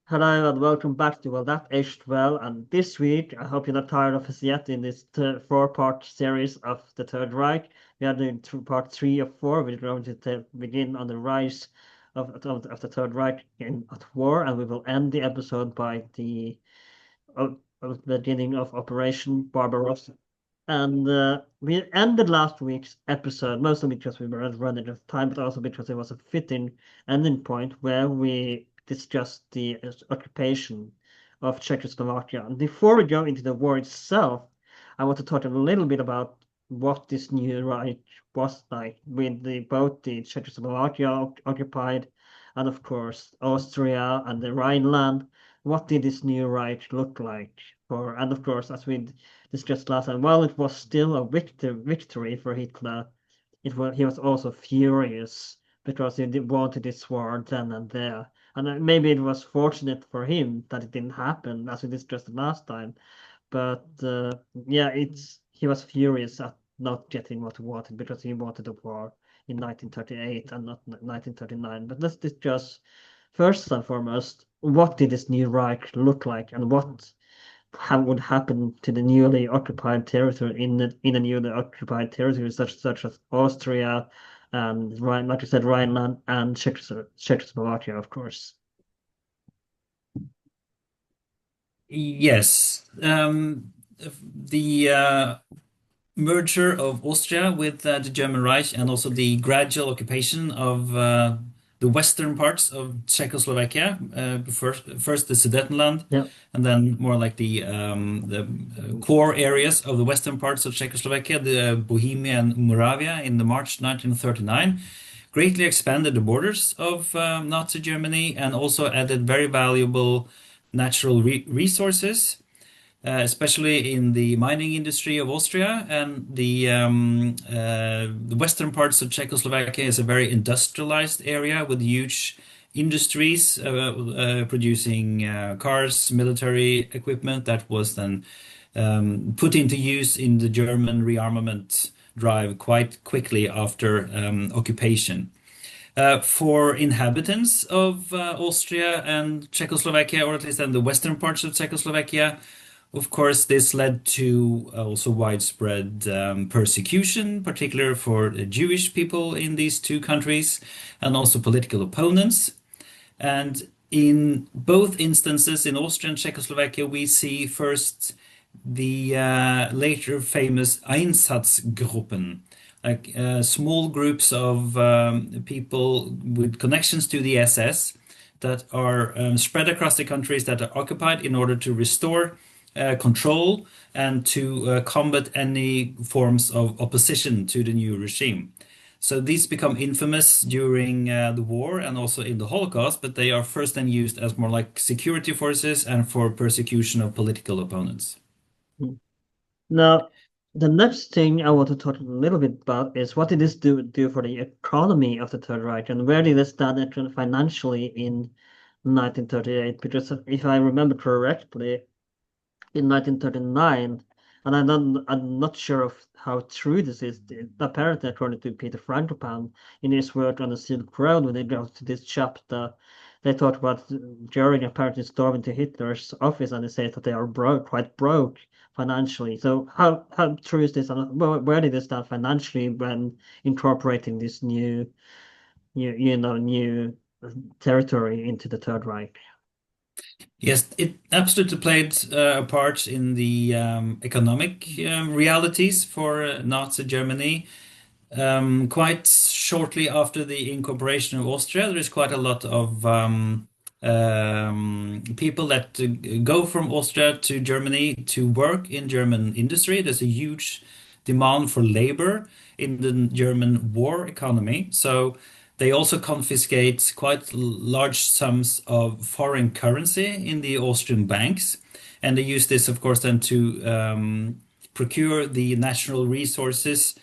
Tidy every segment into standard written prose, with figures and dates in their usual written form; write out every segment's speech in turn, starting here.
Hello and welcome back to Well That Aged Well. And this week, I hope you're not tired of us yet in this four-part series of the Third Reich. We are doing part three of four. We're going to begin on the rise of the Third Reich at war, and we will end the episode by the beginning of Operation Barbarossa. And we ended last week's episode mostly because we were running out of time, but also because it was a fitting ending point where we discussed the occupation of Czechoslovakia. And before we go into the war itself, I want to talk a little bit about what this new Reich was like with both the Czechoslovakia occupied and, of course, Austria and the Rhineland. What did this new Reich look like? And of course, as we discussed last time, while it was still a victory for Hitler, he was also furious because he wanted this war then and there. And maybe it was fortunate for him that it didn't happen, as we discussed last time. But yeah, he was furious at not getting what he wanted because he wanted a war in 1938 and not 1939. But let's discuss first and foremost, what did this new Reich look like, and what would happen to the newly occupied territory in a newly occupied territory such as Austria and like you said, Rhineland and Czechoslovakia, of course. Yes. The merger of Austria with the German Reich and also the gradual occupation of the western parts of Czechoslovakia, first the Sudetenland, Yeah. and then more like the core areas of the western parts of Czechoslovakia, the Bohemia and Moravia in the March 1939, greatly expanded the borders of Nazi Germany and also added very valuable natural resources, especially in the mining industry of Austria. And the western parts of Czechoslovakia is a very industrialized area with huge industries producing cars, military equipment that was then put into use in the German rearmament drive quite quickly after occupation. For inhabitants of Austria and Czechoslovakia, or at least in the western parts of Czechoslovakia, of course, this led to also widespread persecution, particularly for the Jewish people in these two countries, and also political opponents. And in both instances, in Austria and Czechoslovakia, we see first the later famous Einsatzgruppen, like small groups of people with connections to the SS that are spread across the countries that are occupied in order to restore control and to combat any forms of opposition to the new regime. So these become infamous during the war and also in the Holocaust, but they are first then used as more like security forces and for persecution of political opponents. Now, the next thing I want to talk a little bit about is what did this do for the economy of the Third Reich, and where did it stand financially in 1938? Because if I remember correctly, in 1939, and I'm not sure of how true this is. Apparently, according to Peter Frankopan in his work on the Silk Road, when they go to this chapter, they talk about during apparently storming to Hitler's office, and they say that they are quite broke financially. So how true is this, and where did they stand financially when incorporating this new territory into the Third Reich? Yes, it absolutely played a part in the economic realities for Nazi Germany. Quite shortly after the incorporation of Austria, there is quite a lot of people that go from Austria to Germany to work in German industry. There's a huge demand for labor in the German war economy. So they also confiscate quite large sums of foreign currency in the Austrian banks. And they use this, of course, then to procure the national resources,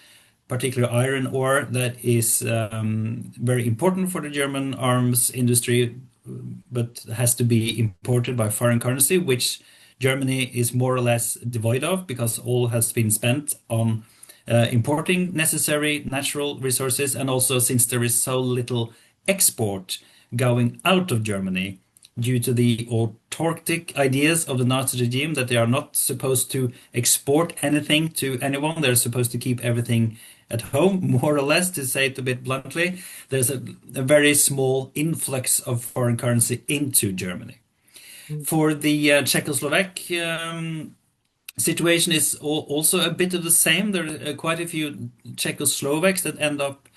particularly iron ore, that is very important for the German arms industry, but has to be imported by foreign currency, which Germany is more or less devoid of because all has been spent on importing necessary natural resources. And also, since there is so little export going out of Germany due to the autarkic ideas of the Nazi regime that they are not supposed to export anything to anyone. They're supposed to keep everything at home, more or less, to say it a bit bluntly. There's a very small influx of foreign currency into Germany. For the Czechoslovak situation is also a bit of the same. There are quite a few Czechoslovaks that end up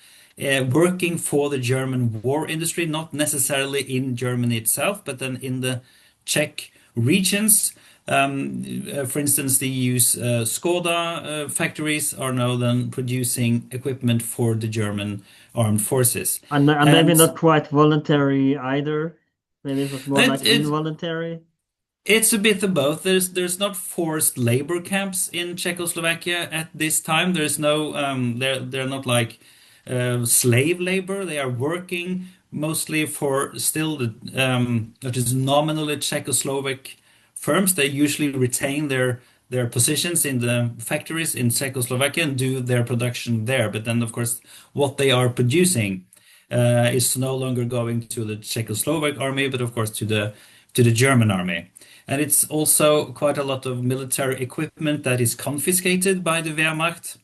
working for the German war industry, not necessarily in Germany itself, but then in the Czech regions. For instance, the use Skoda factories are now then producing equipment for the German armed forces. And maybe And not quite voluntary either. Maybe it was more like it involuntary. it's a bit of both. There's not forced labor camps in Czechoslovakia at this time. There's no they're not like slave labor. They are working mostly for still the that is nominally Czechoslovak firms. They usually retain their positions in the factories in Czechoslovakia and do their production there. But then, of course, what they are producing is no longer going to the Czechoslovak army, but of course to the German army. And it's also quite a lot of military equipment that is confiscated by the Wehrmacht,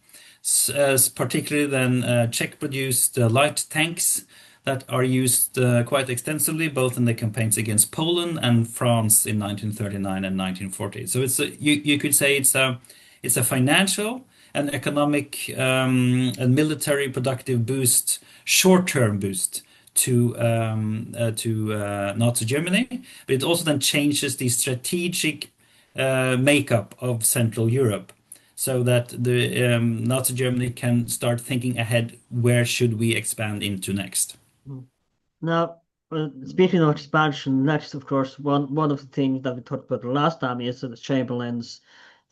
particularly then Czech-produced light tanks that are used quite extensively, both in the campaigns against Poland and France in 1939 and 1940. So you could say it's a financial and economic and military productive boost, short-term boost to Nazi Germany, but it also then changes the strategic makeup of Central Europe, so that the Nazi Germany can start thinking ahead. Where should we expand into next? Mm. Now, speaking of expansion, next, of course, one of the things that we talked about last time is the Chamberlain's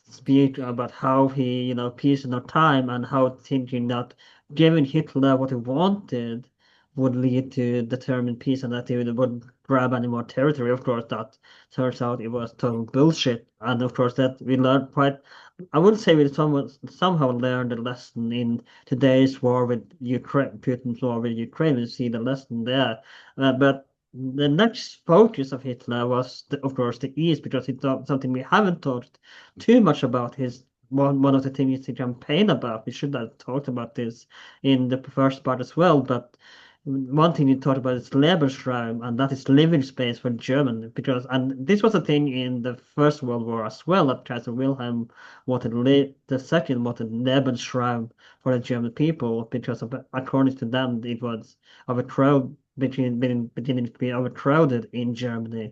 speech about how he, peace in no time, and how thinking that giving Hitler what he wanted would lead to determined peace and that he wouldn't grab any more territory. Of course, that turns out it was total bullshit. And of course, that we learned quite, I wouldn't say we somehow learned a lesson in today's war with Ukraine, Putin's war with Ukraine. We see the lesson there. But the next focus of Hitler was, of course, the East, because he thought something we haven't talked too much about his one of the things he campaigned about. We should have talked about this in the first part as well, but one thing he talked about is Lebensraum, and that is living space for German. And this was a thing in the First World War as well, that Kaiser Wilhelm wanted the second wanted Lebensraum for the German people, because according to them, it was beginning to be overcrowded in Germany.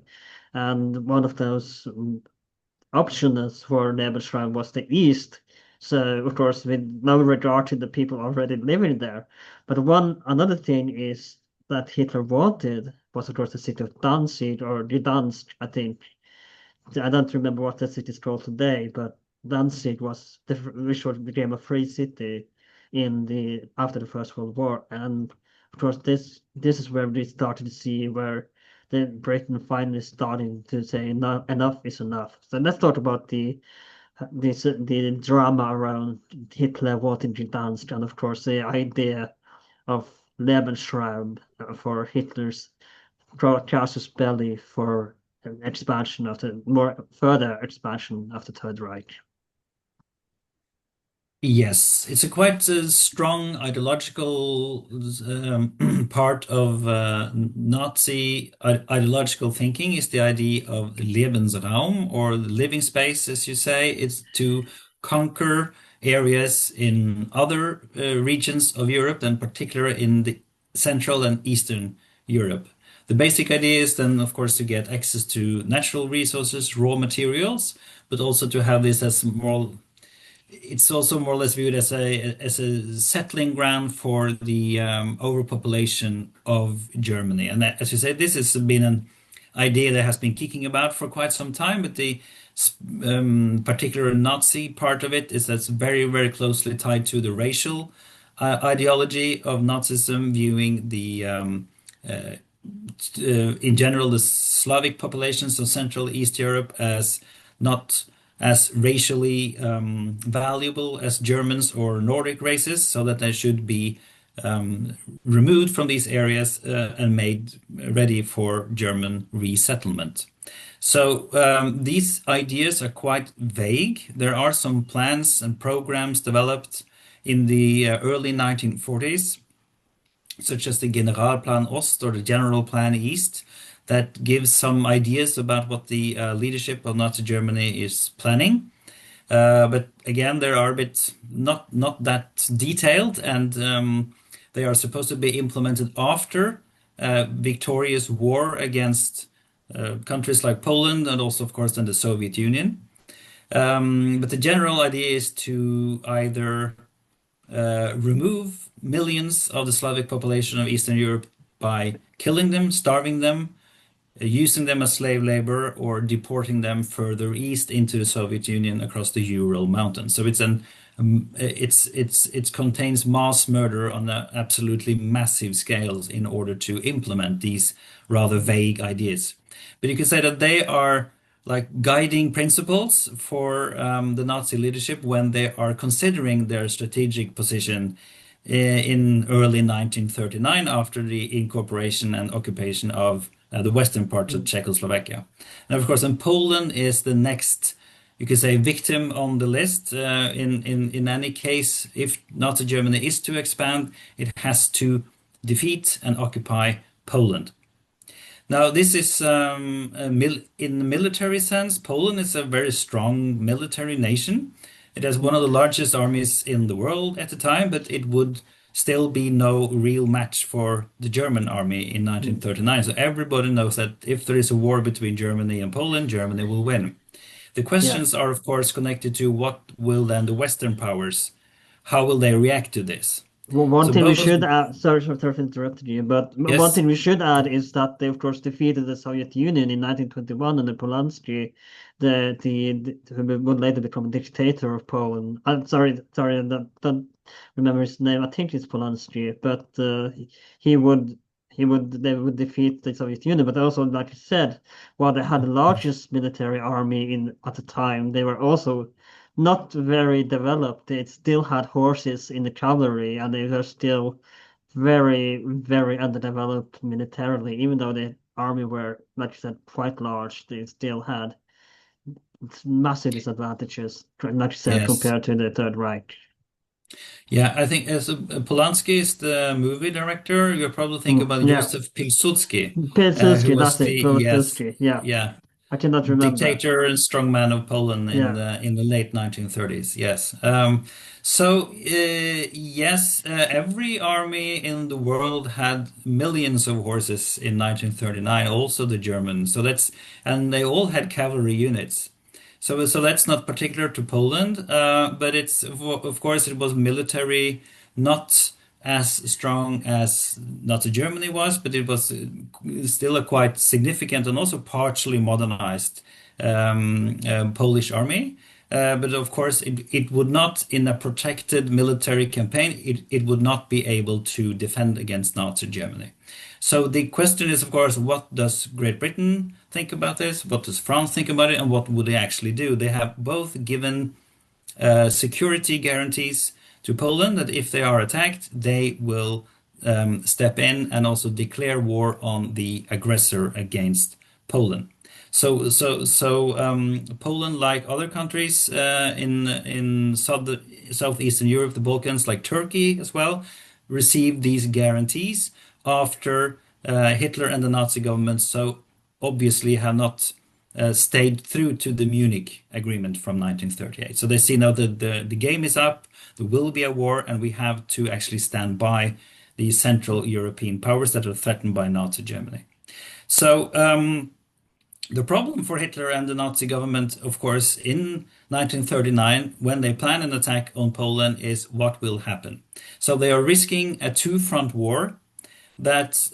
And one of those options for Lebensraum was the East. So, of course, with no regard to the people already living there. But another thing is that Hitler wanted was, of course, the city of Danzig or Gdansk, I think. I don't remember what the city is called today, but Danzig was which became a free city after the First World War. And of course, this is where we started to see where the Britain finally starting to say enough is enough. So let's talk about the drama around Hitler wanting Gdansk, and of course the idea of Lebensraum for Hitler's casus belli for expansion of the more further expansion of the Third Reich. Yes, it's a quite strong ideological part of Nazi ideological thinking is the idea of Lebensraum, or the living space, as you say. It's to conquer areas in other regions of Europe, and particularly in the Central and Eastern Europe. The basic idea is then, of course, to get access to natural resources, raw materials, but also to have this as more, it's also more or less viewed as a settling ground for the overpopulation of Germany. And that, as you say, this has been an idea that has been kicking about for quite some time. But the particular Nazi part of it is that's very, very closely tied to the racial ideology of Nazism, viewing the in general the Slavic populations of Central East Europe as not as racially valuable as Germans or Nordic races, so that they should be removed from these areas and made ready for German resettlement. So these ideas are quite vague. There are some plans and programs developed in the early 1940s, such as the Generalplan Ost or the General Plan East, that gives some ideas about what the leadership of Nazi Germany is planning. But again, they are a bit not that detailed, and they are supposed to be implemented after victorious war against countries like Poland and also, of course, then the Soviet Union. But the general idea is to either remove millions of the Slavic population of Eastern Europe by killing them, starving them, using them as slave labor, or deporting them further east into the Soviet Union across the Ural Mountains. So it contains mass murder on an absolutely massive scales in order to implement these rather vague ideas. But you can say that they are like guiding principles for the Nazi leadership when they are considering their strategic position in early 1939 after the incorporation and occupation of the western parts of Czechoslovakia. And of course, and Poland is the next, you could say, victim on the list. In any case, if Nazi Germany is to expand, it has to defeat and occupy Poland. Now, this is in the military sense, Poland is a very strong military nation. It has one of the largest armies in the world at the time, but it would still be no real match for the German army in 1939. So everybody knows that if there is a war between Germany and Poland, Germany will win. The Yeah. questions are, of course, connected to what will then the Western powers, how will they react to this? Well, one So thing we both, should add, sorry for interrupting you, but one yes, thing we should add is that they, of course, defeated the Soviet Union in 1921 under Polanski, who would later become a dictator of Poland. I'm sorry, I don't remember his name. I think it's Polanski, but he would, they would defeat the Soviet Union. But also, like I said, while they had the largest military army in at the time, they were also not very developed. They still had horses in the cavalry, and they were still very, very underdeveloped militarily. Even though the army were, like you said, quite large, they still had massive disadvantages, like you said, yes. compared to the Third Reich. Yeah, I think as Polanski is the movie director, you're probably thinking about Yeah, Joseph Pilsudski, who Pilsudski, was that's the it, yes, Pilsudski. Yeah, yeah, I cannot remember. dictator and strongman of Poland Yeah, in the late 1930s. Yes. So yes, every army in the world had millions of horses in 1939. Also the Germans. So that's and they all had cavalry units. So that's not particular to Poland, but it's of course it was military, not as strong as Nazi Germany was, but it was still a quite significant and also partially modernized Polish army. But of course, it would not, in a protected military campaign, it would not be able to defend against Nazi Germany. So the question is, of course, what does Great Britain think about this? What does France think about it? And what would they actually do? They have both given security guarantees to Poland that if they are attacked, they will step in and also declare war on the aggressor against Poland. Poland, like other countries in southeastern Europe, the Balkans, like Turkey as well, received these guarantees after Hitler and the Nazi government so obviously have not stayed through to the Munich Agreement from 1938. So they see now that the game is up, there will be a war, and we have to actually stand by the Central European powers that are threatened by Nazi Germany. So the problem for Hitler and the Nazi government, of course, in 1939, when they plan an attack on Poland, is what will happen. So they are risking a two-front war that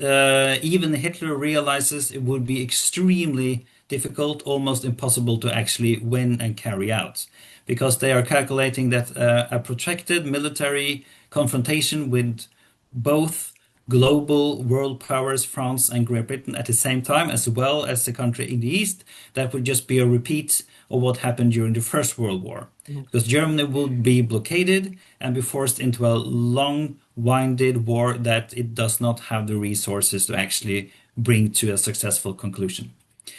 even Hitler realizes it would be extremely difficult, almost impossible to actually win and carry out, because they are calculating that a protracted military confrontation with both global world powers, France and Great Britain, at the same time, as well as the country in the east, that would just be a repeat of what happened during the First World War. Mm. Because Germany would be blockaded and be forced into a long, winded war that it does not have the resources to actually bring to a successful conclusion.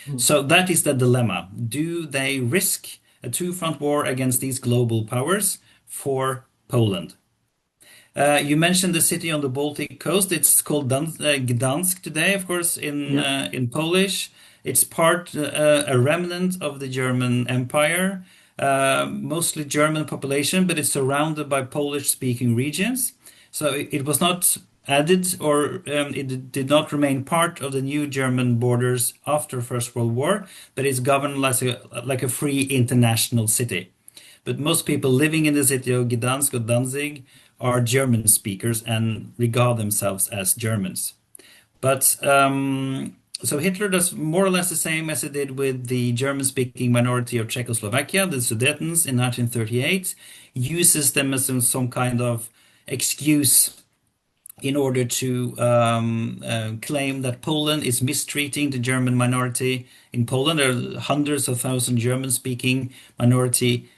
Mm. So that is the dilemma. Do they risk a two-front war against these global powers for Poland? You mentioned the city on the Baltic coast. It's called Gdansk today, of course, Yeah. in Polish. It's part a remnant of the German Empire, mostly German population, but it's surrounded by Polish-speaking regions. So it was not added or it did not remain part of the new German borders after First World War, but it's governed like a free international city. But most people living in the city of Gdansk or Danzig are German speakers and regard themselves as Germans. But so Hitler does more or less the same as he did with the German-speaking minority of Czechoslovakia, the Sudetens, in 1938, uses them as some kind of excuse in order to claim that Poland is mistreating the German minority in Poland. There are hundreds of thousands German-speaking minority,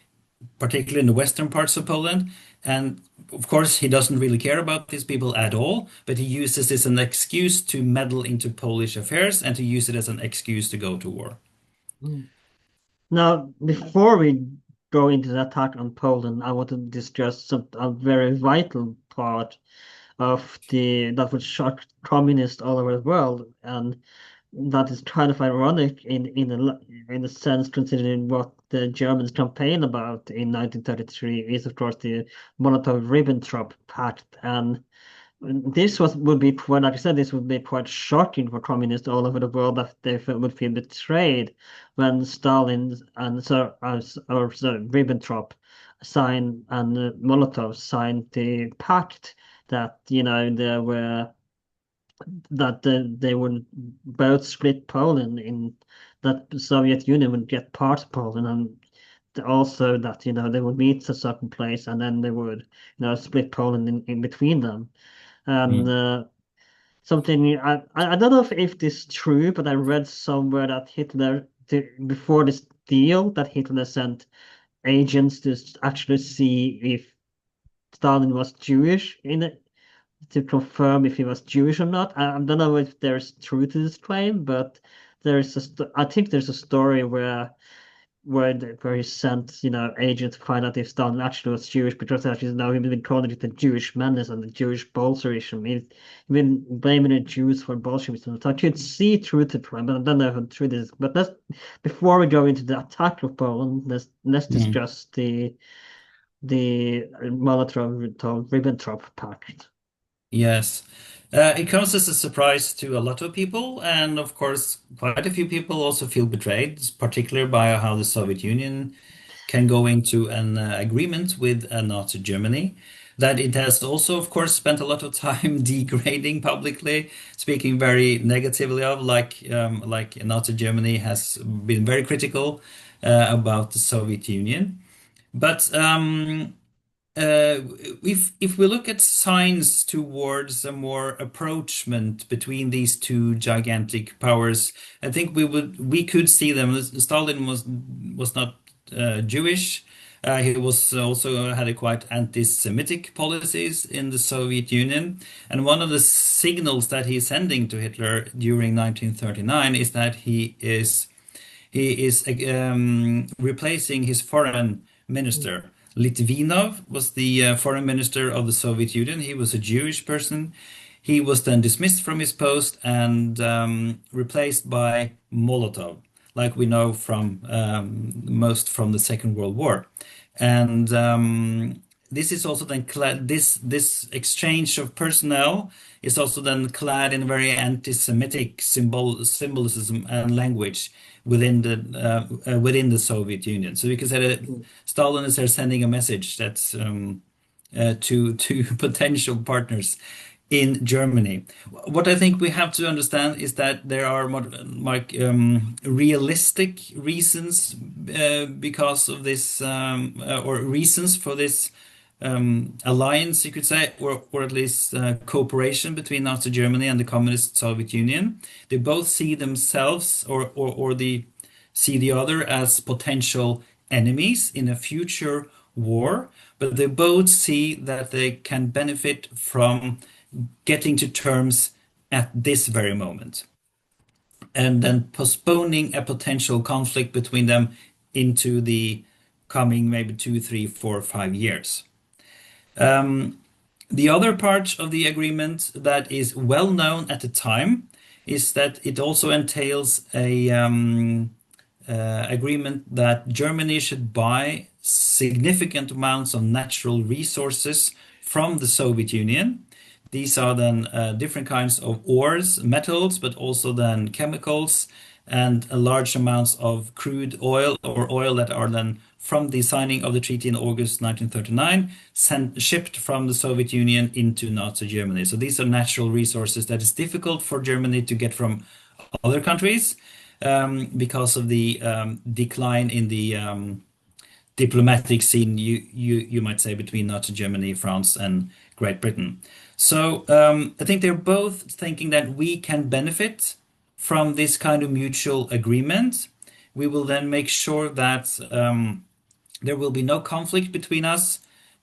particularly in the western parts of Poland. And of course, he doesn't really care about these people at all, but he uses this as an excuse to meddle into Polish affairs and to use it as an excuse to go to war. Mm. Now, before we go into the attack on Poland, I want to discuss a very vital part of the that would shock communists all over the world, and that is kind of ironic in a sense, considering what the Germans campaigned about in 1933 is, of course, the Molotov-Ribbentrop pact, and this would be quite, like I said, this would be quite shocking for communists all over the world that would feel betrayed when Stalin and Ribbentrop signed and Molotov signed the pact that there were that they would both split Poland in that the Soviet Union would get part of Poland and also that they would meet a certain place and then they would split Poland in between them. And Mm. something I don't know if this is true, but I read somewhere that before this deal that Hitler sent agents to actually see if Stalin was Jewish in it to confirm if he was Jewish or not. I don't know if there's truth to this claim, but I think there's a story where he sent agents to find out if Stalin actually was Jewish because actually now he's been calling it the Jewish menace and the Jewish Bolshevism. He's been blaming the Jews for Bolshevism. So I could see truth to the claim, but I don't know how true this is. But before we go into the attack of Poland, let's Mm. discuss the Molotov-Ribbentrop Pact. Yes. It comes as a surprise to a lot of people, and of course, quite a few people also feel betrayed, particularly by how the Soviet Union can go into an agreement with Nazi Germany. That it has also, of course, spent a lot of time degrading publicly, speaking very negatively of, like Nazi Germany has been very critical about the Soviet Union. But uh, if we look at signs towards a more approachment between these two gigantic powers, I think we could see them. Stalin was not Jewish. He was also had a quite anti-Semitic policies in the Soviet Union, and one of the signals that he's sending to Hitler during 1939 is that he is replacing his foreign minister. Litvinov was the foreign minister of the Soviet Union. He was a Jewish person. He was then dismissed from his post and replaced by Molotov, like we know from most from the Second World War. And this is also then clad, this exchange of personnel is also then clad in very anti-Semitic symbolism and language within the Soviet Union. So you can say that Stalin is there sending a message that's to potential partners in Germany. What I think we have to understand is that there are realistic reasons because of this or reasons for this alliance, you could say, or at least cooperation between Nazi Germany and the Communist Soviet Union. They both see themselves or see the other as potential enemies in a future war, but they both see that they can benefit from getting to terms at this very moment and then postponing a potential conflict between them into the coming maybe 2, 3, 4, 5 years. The other part of the agreement that is well known at the time is that it also entails a agreement that Germany should buy significant amounts of natural resources from the Soviet Union. These are then different kinds of ores, metals, but also then chemicals and large amounts of crude oil or oil that are then from the signing of the treaty in August 1939, shipped from the Soviet Union into Nazi Germany. So these are natural resources that is difficult for Germany to get from other countries because of the decline in the diplomatic scene, you might say, between Nazi Germany, France, and Great Britain. So I think they're both thinking that we can benefit from this kind of mutual agreement. We will then make sure that there will be no conflict between us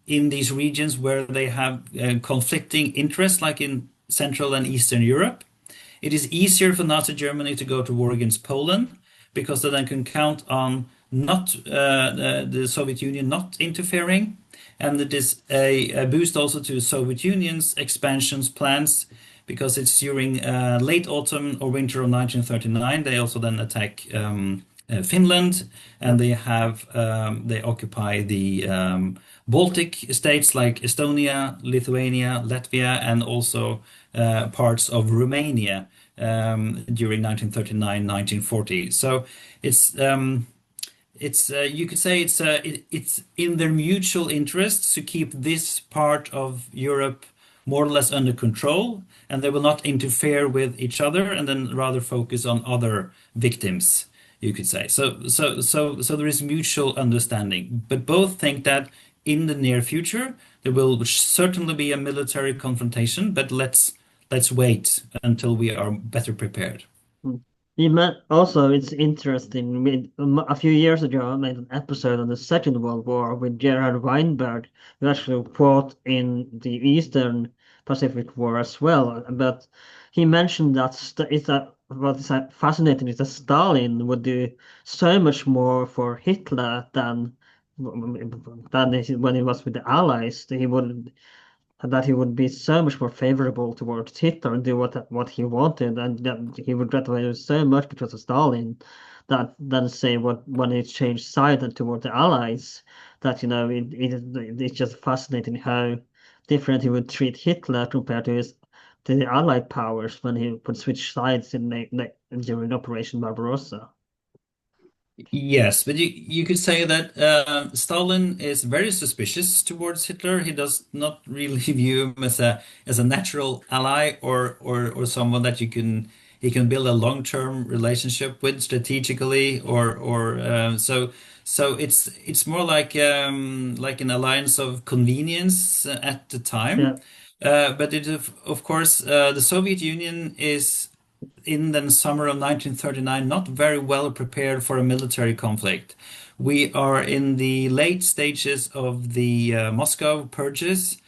in these regions where they have conflicting interests, like in Central and Eastern Europe. It is easier for Nazi Germany to go to war against Poland because they then can count on not the Soviet Union not interfering, and it is a boost also to Soviet Union's expansions plans because it's during late autumn or winter of 1939 they also then attack Finland, and they occupy the Baltic states like Estonia, Lithuania, Latvia, and also parts of Romania during 1939-1940. So it's you could say it's in their mutual interests to keep this part of Europe more or less under control, and they will not interfere with each other, and then rather focus on other victims, you could say. So there is mutual understanding, but both think that in the near future there will certainly be a military confrontation, but let's wait until we are better prepared. Mm. You met also, it's interesting. A few years ago, I made an episode on the Second World War with Gerhard Weinberg, who actually fought in the Eastern Pacific War as well. But he mentioned that what is fascinating is that Stalin would do so much more for Hitler when he was with the Allies. He would be so much more favorable towards Hitler and do what he wanted, and that he would get away with so much because of Stalin that then say what when he changed side and toward the Allies, that it's just fascinating how different he would treat Hitler compared to the Allied powers when he would switch sides during Operation Barbarossa. Yes, but you could say that Stalin is very suspicious towards Hitler. He does not really view him as a natural ally or someone that he can build a long-term relationship with strategically or so it's more like an alliance of convenience at the time. Yeah, But of course the Soviet Union is in the summer of 1939 not very well prepared for a military conflict. We are in the late stages of the Moscow purges,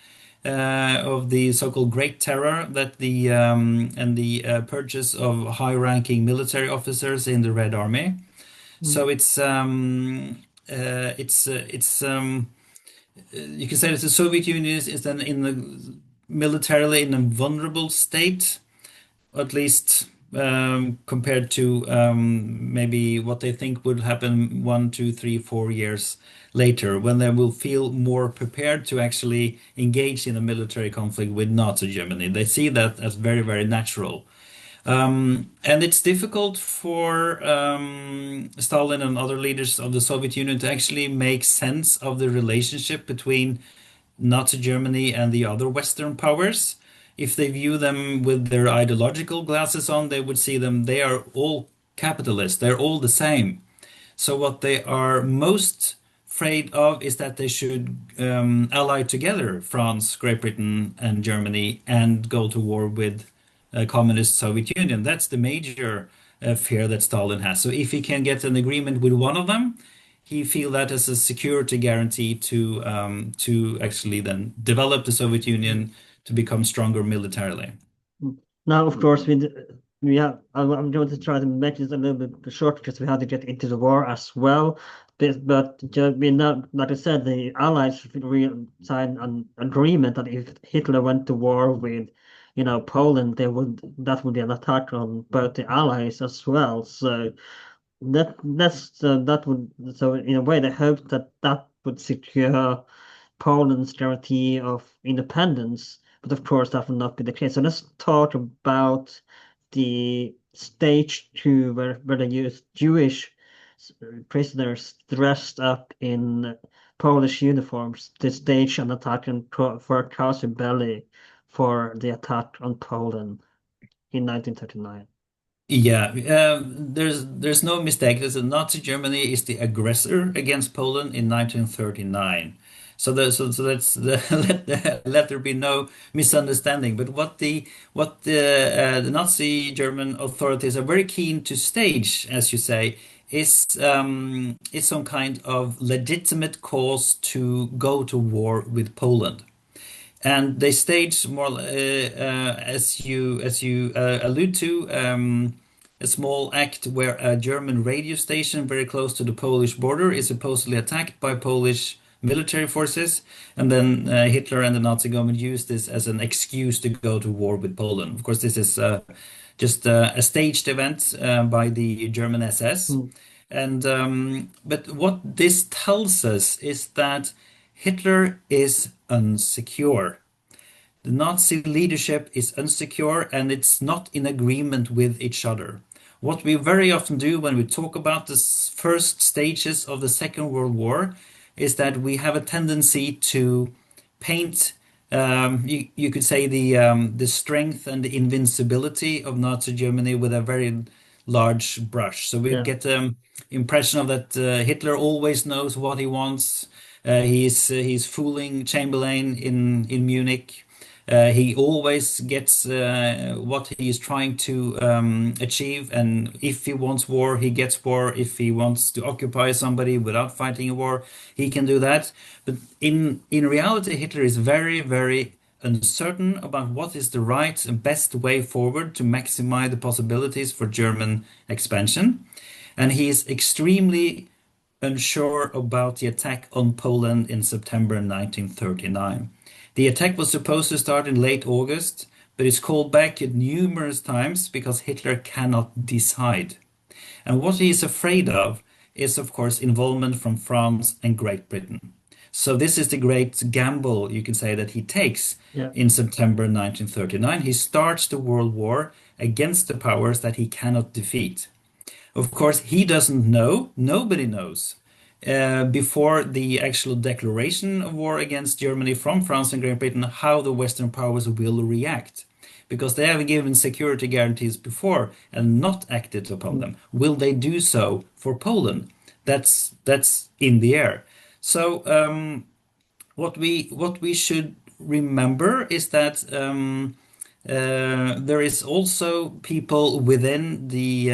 of the so-called Great Terror, that the and the purges of high-ranking military officers in the Red Army. mm, So it's you can say that the Soviet Union is then militarily in a vulnerable state, at least compared to maybe what they think would happen 1, 2, 3, 4 years later, when they will feel more prepared to actually engage in a military conflict with Nazi Germany. They see that as very, very natural. And it's difficult for Stalin and other leaders of the Soviet Union to actually make sense of the relationship between Nazi Germany and the other Western powers. If they view them with their ideological glasses on, they would see them, they are all capitalists, they're all the same. So what they are most afraid of is that they should ally together, France, Great Britain, and Germany, and go to war with communist Soviet Union. That's the major fear that Stalin has. So if he can get an agreement with one of them, he feel that as a security guarantee to actually then develop the Soviet Union to become stronger militarily. Now, of course, we have. I'm going to try to make this a little bit short because we have to get into the war as well. We know, like I said, the Allies signed an agreement that if Hitler went to war with, Poland, that would be an attack on both the Allies as well. So that would so in a way they hoped that that would secure Poland's guarantee of independence, but of course that will not be the case. So let's talk about the stage two where they used Jewish prisoners dressed up in Polish uniforms to stage an attack for casus belli for the attack on Poland in 1939. Yeah, there's no mistake. Nazi Germany is the aggressor against Poland in 1939. So that's let there be no misunderstanding. But what the Nazi German authorities are very keen to stage, as you say, is some kind of legitimate cause to go to war with Poland. And they staged more, as you allude to, a small act where a German radio station very close to the Polish border is supposedly attacked by Polish military forces, and then Hitler and the Nazi government used this as an excuse to go to war with Poland. Of course, this is just a staged event by the German SS, Mm, and but what this tells us is that Hitler is unsecure. The Nazi leadership is unsecure and it's not in agreement with each other. What we very often do when we talk about the first stages of the Second World War is that we have a tendency to paint, you could say, the strength and the invincibility of Nazi Germany with a very large brush. So we yeah. get the impression of that Hitler always knows what he wants. He's fooling Chamberlain in Munich. He always gets what he is trying to achieve, and if he wants war, he gets war. If he wants to occupy somebody without fighting a war, he can do that. But in reality, Hitler is very, very uncertain about what is the right and best way forward to maximize the possibilities for German expansion, and he is extremely unsure about the attack on Poland in September 1939. The attack was supposed to start in late August, but is called back numerous times because Hitler cannot decide. And what he is afraid of is, of course, involvement from France and Great Britain. So this is the great gamble, you can say, that he takes Yeah. in September 1939. He starts the World War against the powers that he cannot defeat. Of course, he doesn't know, nobody knows, before the actual declaration of war against Germany from France and Great Britain, how the Western powers will react. Because they have given security guarantees before and not acted upon Mm, them. Will they do so for Poland? That's in the air. So what we should remember is that there is also people within the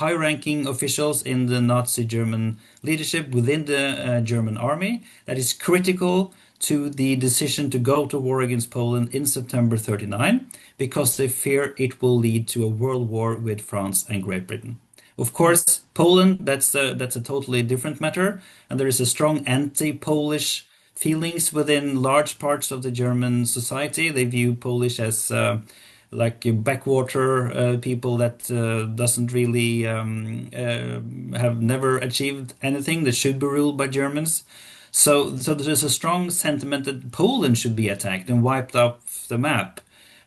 high-ranking officials in the Nazi German leadership within the German army that is critical to the decision to go to war against Poland in September 39 because they fear it will lead to a world war with France and Great Britain. Of course, Poland, that's a totally different matter, and there is a strong anti-Polish feelings within large parts of the German society. They view Polish as like backwater people that doesn't really have never achieved anything that should be ruled by Germans. So there's a strong sentiment that Poland should be attacked and wiped off the map.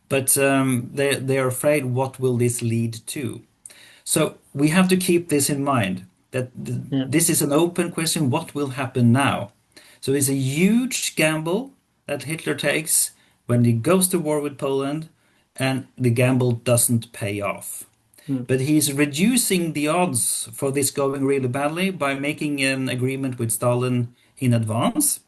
But they're afraid what will this lead to? So we have to keep this in mind that yeah. this is an open question. What will happen now? So it's a huge gamble that Hitler takes when he goes to war with Poland, and the gamble doesn't pay off. mm, But he's reducing the odds for this going really badly by making an agreement with Stalin in advance.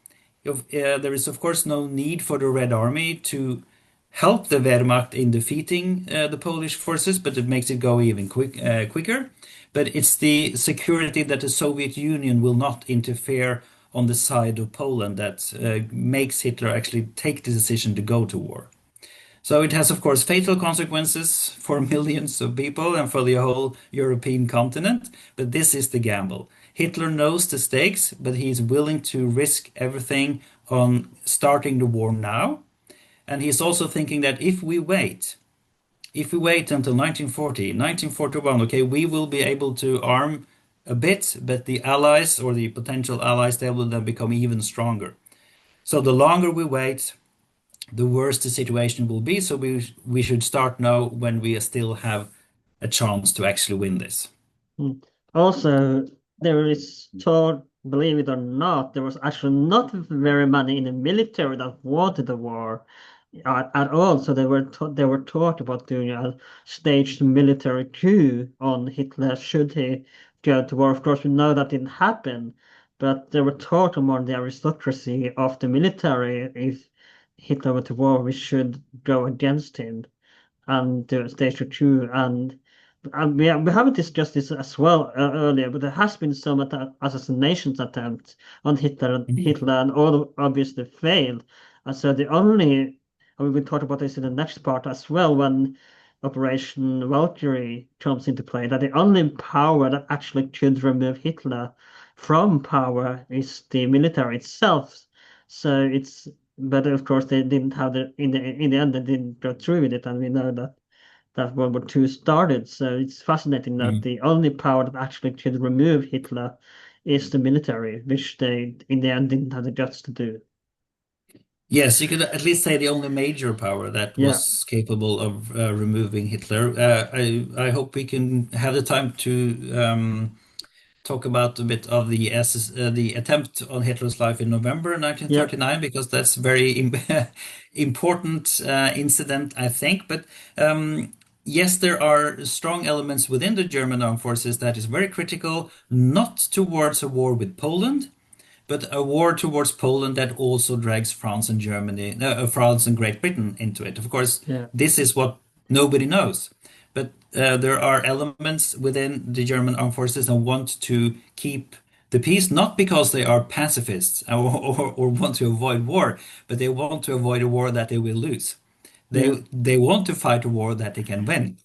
There is, of course, no need for the Red Army to help the Wehrmacht in defeating the Polish forces, but it makes it go even quicker. But it's the security that the Soviet Union will not interfere on the side of Poland that makes Hitler actually take the decision to go to war. So it has, of course, fatal consequences for millions of people and for the whole European continent, but this is the gamble. Hitler knows the stakes, but he's willing to risk everything on starting the war now. And he's also thinking that if we wait until 1940, 1941, okay, we will be able to arm a bit, but the allies or the potential allies, they will then become even stronger. So the longer we wait, the worse the situation will be. So we should start now when we still have a chance to actually win this. mm. Also, there is thought, believe it or not, there was actually not very many in the military that wanted the war at all. So they were taught about doing a staged military coup on Hitler should he go to war. Of course, we know that didn't happen, but they were taught among the aristocracy of the military if Hitler went to war, we should go against him and do a stage two. And we haven't discussed this as well earlier, but there has been some assassinations attempts on Mhm. Hitler, and all obviously failed. And so the only, and we will talk about this in the next part as well, when Operation Valkyrie comes into play, that the only power that actually could remove Hitler from power is the military itself. So it's, but of course they didn't have in the end they didn't go through with it, and we know that World War II started. So it's fascinating that Mhm. the only power that actually could remove Hitler is the military, which they in the end didn't have the guts to do. Yes, you could at least say the only major power that Yeah, was capable of removing Hitler. I hope we can have the time to talk about a bit of the attempt on Hitler's life in November yeah, 1939 because that's very important incident, I think. But yes, there are strong elements within the German armed forces that is very critical, not towards a war with Poland, but a war towards Poland that also drags France and France and Great Britain into it. Of course, yeah, this is what nobody knows. But there are elements within the German armed forces that want to keep the peace, not because they are pacifists or want to avoid war, but they want to avoid a war that they will lose. yeah, They want to fight a war that they can win.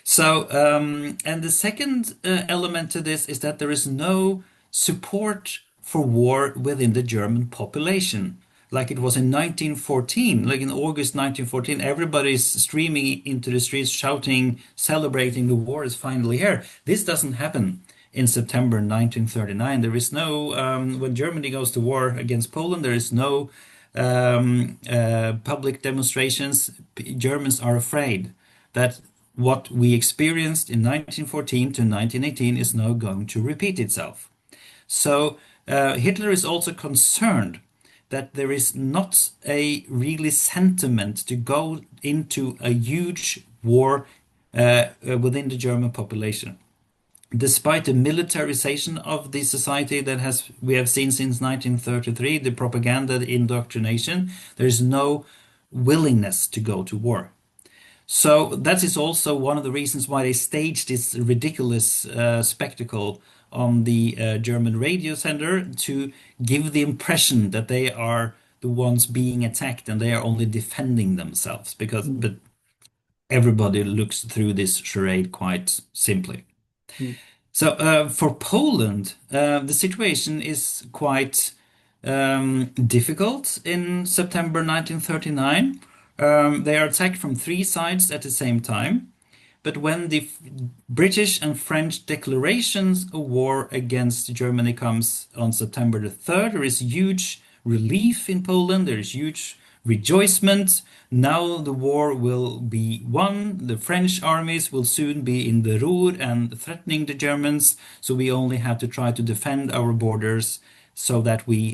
So, and the second element to this is that there is no support for war within the German population. Like it was in 1914, like in August 1914, everybody's streaming into the streets, shouting, celebrating the war is finally here. This doesn't happen in September 1939. There is no, when Germany goes to war against Poland, there is no public demonstrations. Germans are afraid that what we experienced in 1914 to 1918 is now going to repeat itself. So Hitler is also concerned that there is not a really sentiment to go into a huge war within the German population. Despite the militarization of the society that has we have seen since 1933, the propaganda, the indoctrination, there is no willingness to go to war. So that is also one of the reasons why they staged this ridiculous spectacle on the German radio sender to give the impression that they are the ones being attacked and they are only defending themselves because mm, but everybody looks through this charade quite simply. mm, So for Poland, the situation is quite difficult in September 1939. They are attacked from three sides at the same time. But when the British and French declarations of war against Germany comes on September the 3rd, there is huge relief in Poland. There is huge rejoicement. Now the war will be won. The French armies will soon be in the Ruhr and threatening the Germans. So we only have to try to defend our borders so that we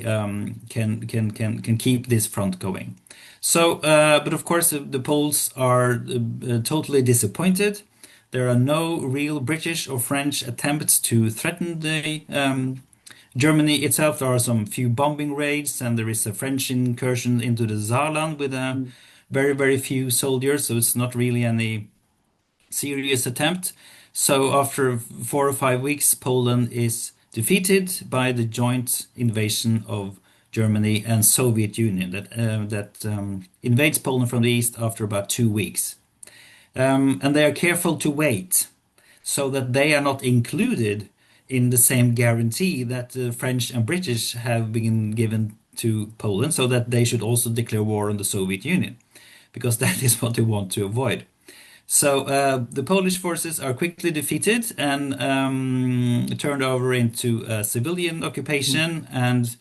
can keep this front going. So, but of course, the Poles are totally disappointed. There are no real British or French attempts to threaten the Germany itself. There are some few bombing raids, and there is a French incursion into the Saarland with a Mm. very, very few soldiers. So it's not really any serious attempt. So after 4 or 5 weeks, Poland is defeated by the joint invasion of Germany and Soviet Union that invades Poland from the east after about 2 weeks. And they are careful to wait so that they are not included in the same guarantee that the French and British have been given to Poland, so that they should also declare war on the Soviet Union, because that is what they want to avoid. So the Polish forces are quickly defeated and turned over into a civilian Mm. occupation and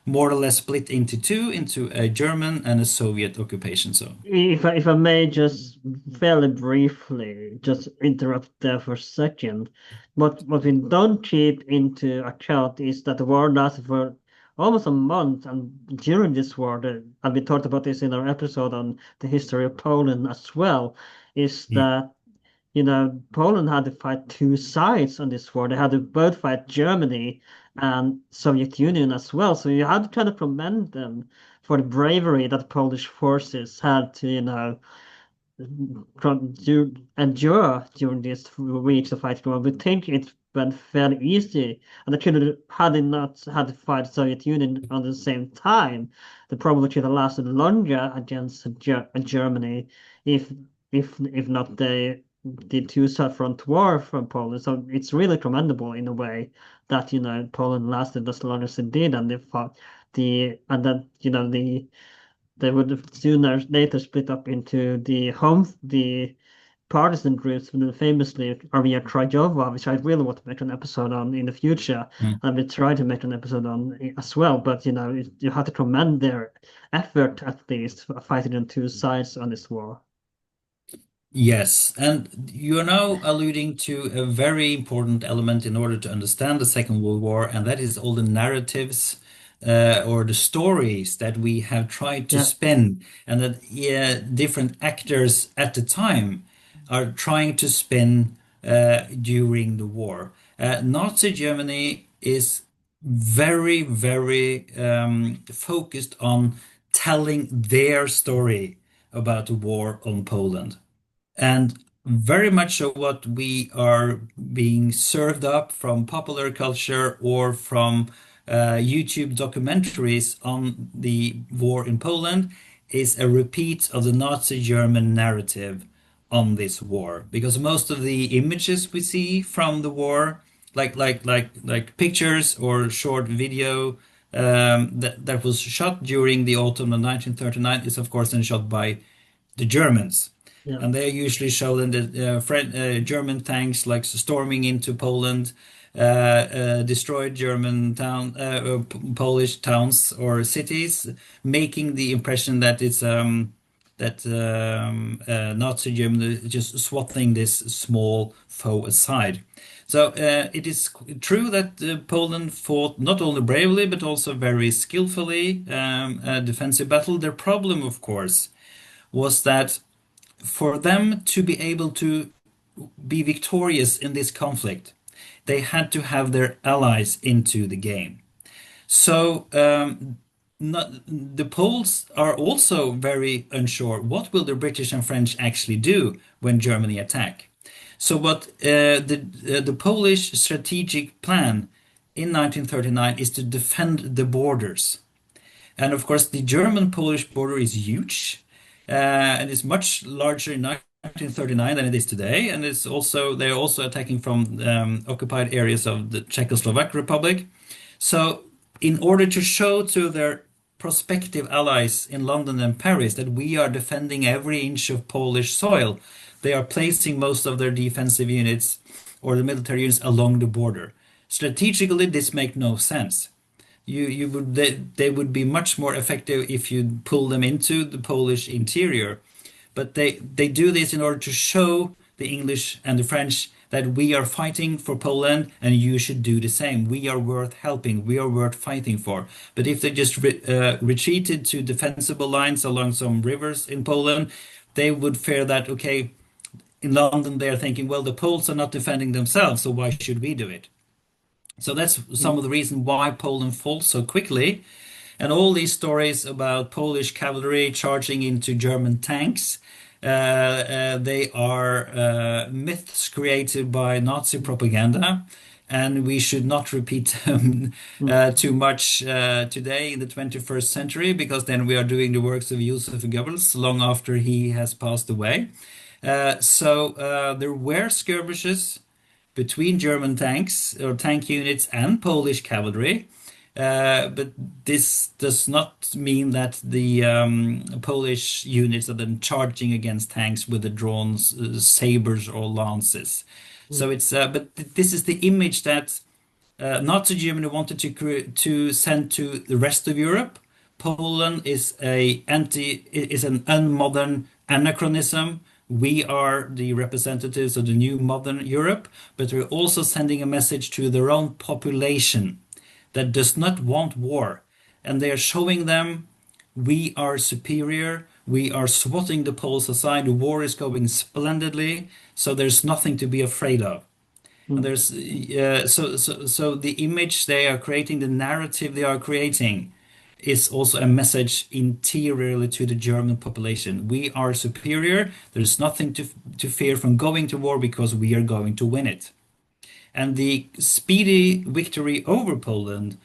more or less split into two, into a German and a Soviet occupation zone. If I may just fairly briefly just interrupt there for a second, what we don't keep into account is that the war lasted for almost a month, and during this war, and we talked about this in our episode on the history of Poland as well, is Mm. that Poland had to fight two sides on this war. They had to both fight Germany and Soviet Union as well. So you had to kind of commend them for the bravery that Polish forces had to, endure during these weeks of fighting war. We think it went fairly easy, and they could have, had they not had to fight Soviet Union at the same time, they probably could have lasted longer against Germany if if not they did two front war from Poland. So it's really commendable in a way that Poland lasted as long as it did, and they fought and then they would have sooner later split up into the partisan groups, famously Armia Krajova, which I really want to make an episode on in the future, Mm. and we try to make an episode on as well. But you have to commend their effort at least fighting on two sides on this war. Yes, and you are now alluding to a very important element in order to understand the Second World War, and that is all the narratives or the stories that we have tried to Yeah, spin, and that different actors at the time are trying to spin during the war. Nazi Germany is very, very focused on telling their story about the war on Poland. And very much so what we are being served up from popular culture or from YouTube documentaries on the war in Poland is a repeat of the Nazi German narrative on this war. Because most of the images we see from the war, like pictures or short video that was shot during the autumn of 1939, is of course then shot by the Germans. yeah, And they usually show them the German tanks like storming into Poland, destroyed Polish towns or cities, making the impression that it's Nazi Germany just swatting this small foe aside. So it is true that Poland fought not only bravely but also very skillfully a defensive battle. Their problem, of course, was that for them to be able to be victorious in this conflict, they had to have their allies into the game. So the Poles are also very unsure. What will the British and French actually do when Germany attack? So what the Polish strategic plan in 1939 is to defend the borders. And of course, the German-Polish border is huge, and it's much larger in 1939 than it is today. And it's also they're also attacking from occupied areas of the Czechoslovak Republic. So, in order to show to their prospective allies in London and Paris that we are defending every inch of Polish soil, they are placing most of their defensive units or the military units along the border. Strategically, this makes no sense. You would they would be much more effective if you pull them into the Polish interior, but they do this in order to show the English and the French that we are fighting for Poland and you should do the same. We are worth helping. We are worth fighting for. But if they just retreated to defensible lines along some rivers in Poland, they would fear that okay, in London they're thinking, well, the Poles are not defending themselves, so why should we do it? So that's some of the reason why Poland falls so quickly. And all these stories about Polish cavalry charging into German tanks, they are myths created by Nazi propaganda, and we should not repeat them too much today in the 21st century, because then we are doing the works of Joseph Goebbels long after he has passed away. There were skirmishes between German tanks or tank units and Polish cavalry. But this does not mean that the Polish units are then charging against tanks with the drawn sabers or lances. So this is the image that Nazi Germany wanted to send to the rest of Europe. Poland is an unmodern anachronism. We are the representatives of the new modern Europe, but we're also sending a message to their own population that does not want war. And they are showing them we are superior. We are swatting the Poles aside. The war is going splendidly, so there's nothing to be afraid of. And there's so the image they are creating, the narrative they are creating, is also a message interiorly to the German population. We are superior. There's nothing to fear from going to war because we are going to win it. And the speedy victory over Poland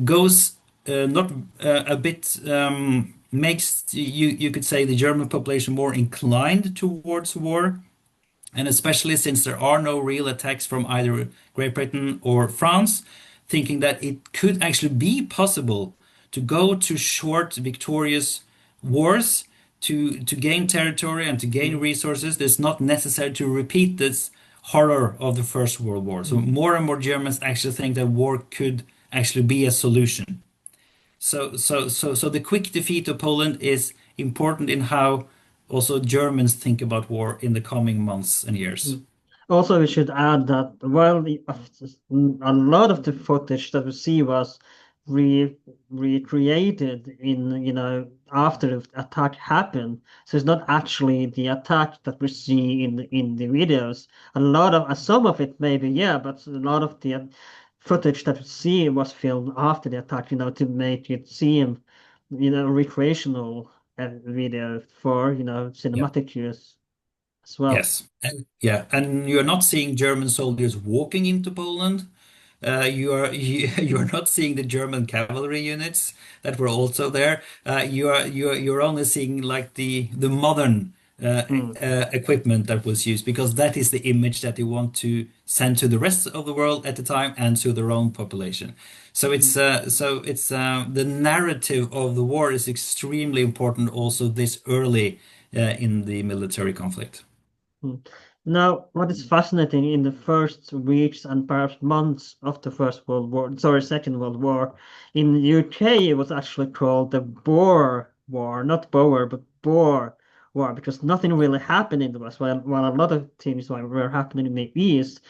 goes not a bit makes you could say the German population more inclined towards war, and especially since there are no real attacks from either Great Britain or France, thinking that it could actually be possible to go to short, victorious wars to gain territory and to gain resources. It's not necessary to repeat this horror of the First World War. So more and more Germans actually think that war could actually be a solution. So the quick defeat of Poland is important in how also Germans think about war in the coming months and years. Also, we should add that while a lot of the footage that we see was re recreated in, after the attack happened, so it's not actually the attack that we see in the videos. A lot of some of it maybe, yeah, but a lot of the footage that we see was filmed after the attack, to make it seem, recreational video for, Yeah. cinematic use as well. Yes. And you're not seeing German soldiers walking into Poland. You are not seeing the German cavalry units that were also there. You're only seeing like the modern Mm, equipment that was used, because that is the image that they want to send to the rest of the world at the time and to their own population. mm, The narrative of the war is extremely important also this early in the military conflict. mm. Now, what is fascinating in the first weeks and perhaps months of the First World War, sorry, Second World War, in the UK, it was actually called the Boer War, not Boer, but Boer War, because nothing really happened in the West, while a lot of things were happening in the East.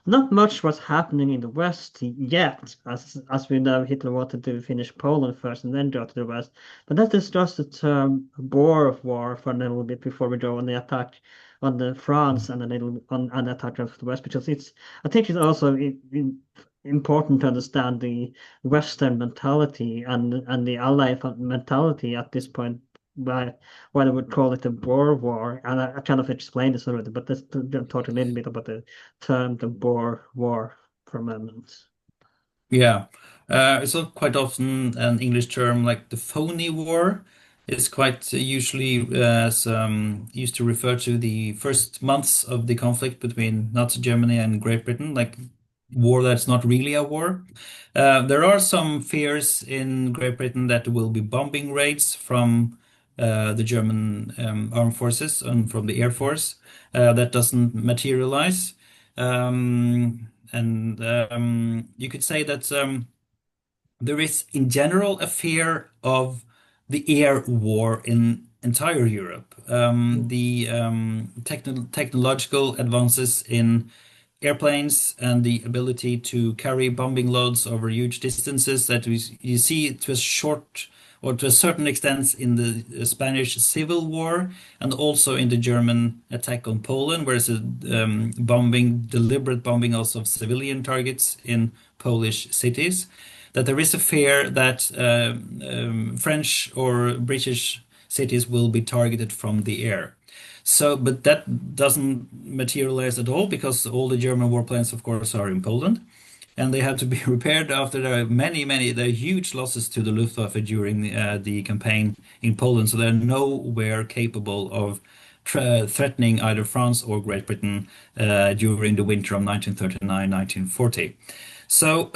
Not much was happening in the West yet, as we know, Hitler wanted to finish Poland first and then go to the West. But that is just the term Boer War for a little bit before we go on the attack on the France and a little on an attack of the West, because I think it's also important to understand the Western mentality and the Allied mentality at this point, why they would call it the Boer War. And I kind of explained this already, but let's talk a little bit about the term the Boer War for a moment. Yeah, it's not quite often an English term like the phony war. It's quite usually as used to refer to the first months of the conflict between Nazi Germany and Great Britain, like war that's not really a war. There are some fears in Great Britain that there will be bombing raids from the German armed forces and from the Air Force. That doesn't materialize. And You could say that there is, in general, a fear of the air war in entire Europe. The technological advances in airplanes and the ability to carry bombing loads over huge distances, that you see it was short or to a certain extent in the Spanish Civil War, and also in the German attack on Poland, where it's a deliberate bombing also of civilian targets in Polish cities, that there is a fear that French or British cities will be targeted from the air. So, but that doesn't materialize at all because all the German warplanes, of course, are in Poland, and they have to be repaired after there are there are huge losses to the Luftwaffe during the campaign in Poland. So they're nowhere capable of threatening either France or Great Britain during the winter of 1939-1940. So,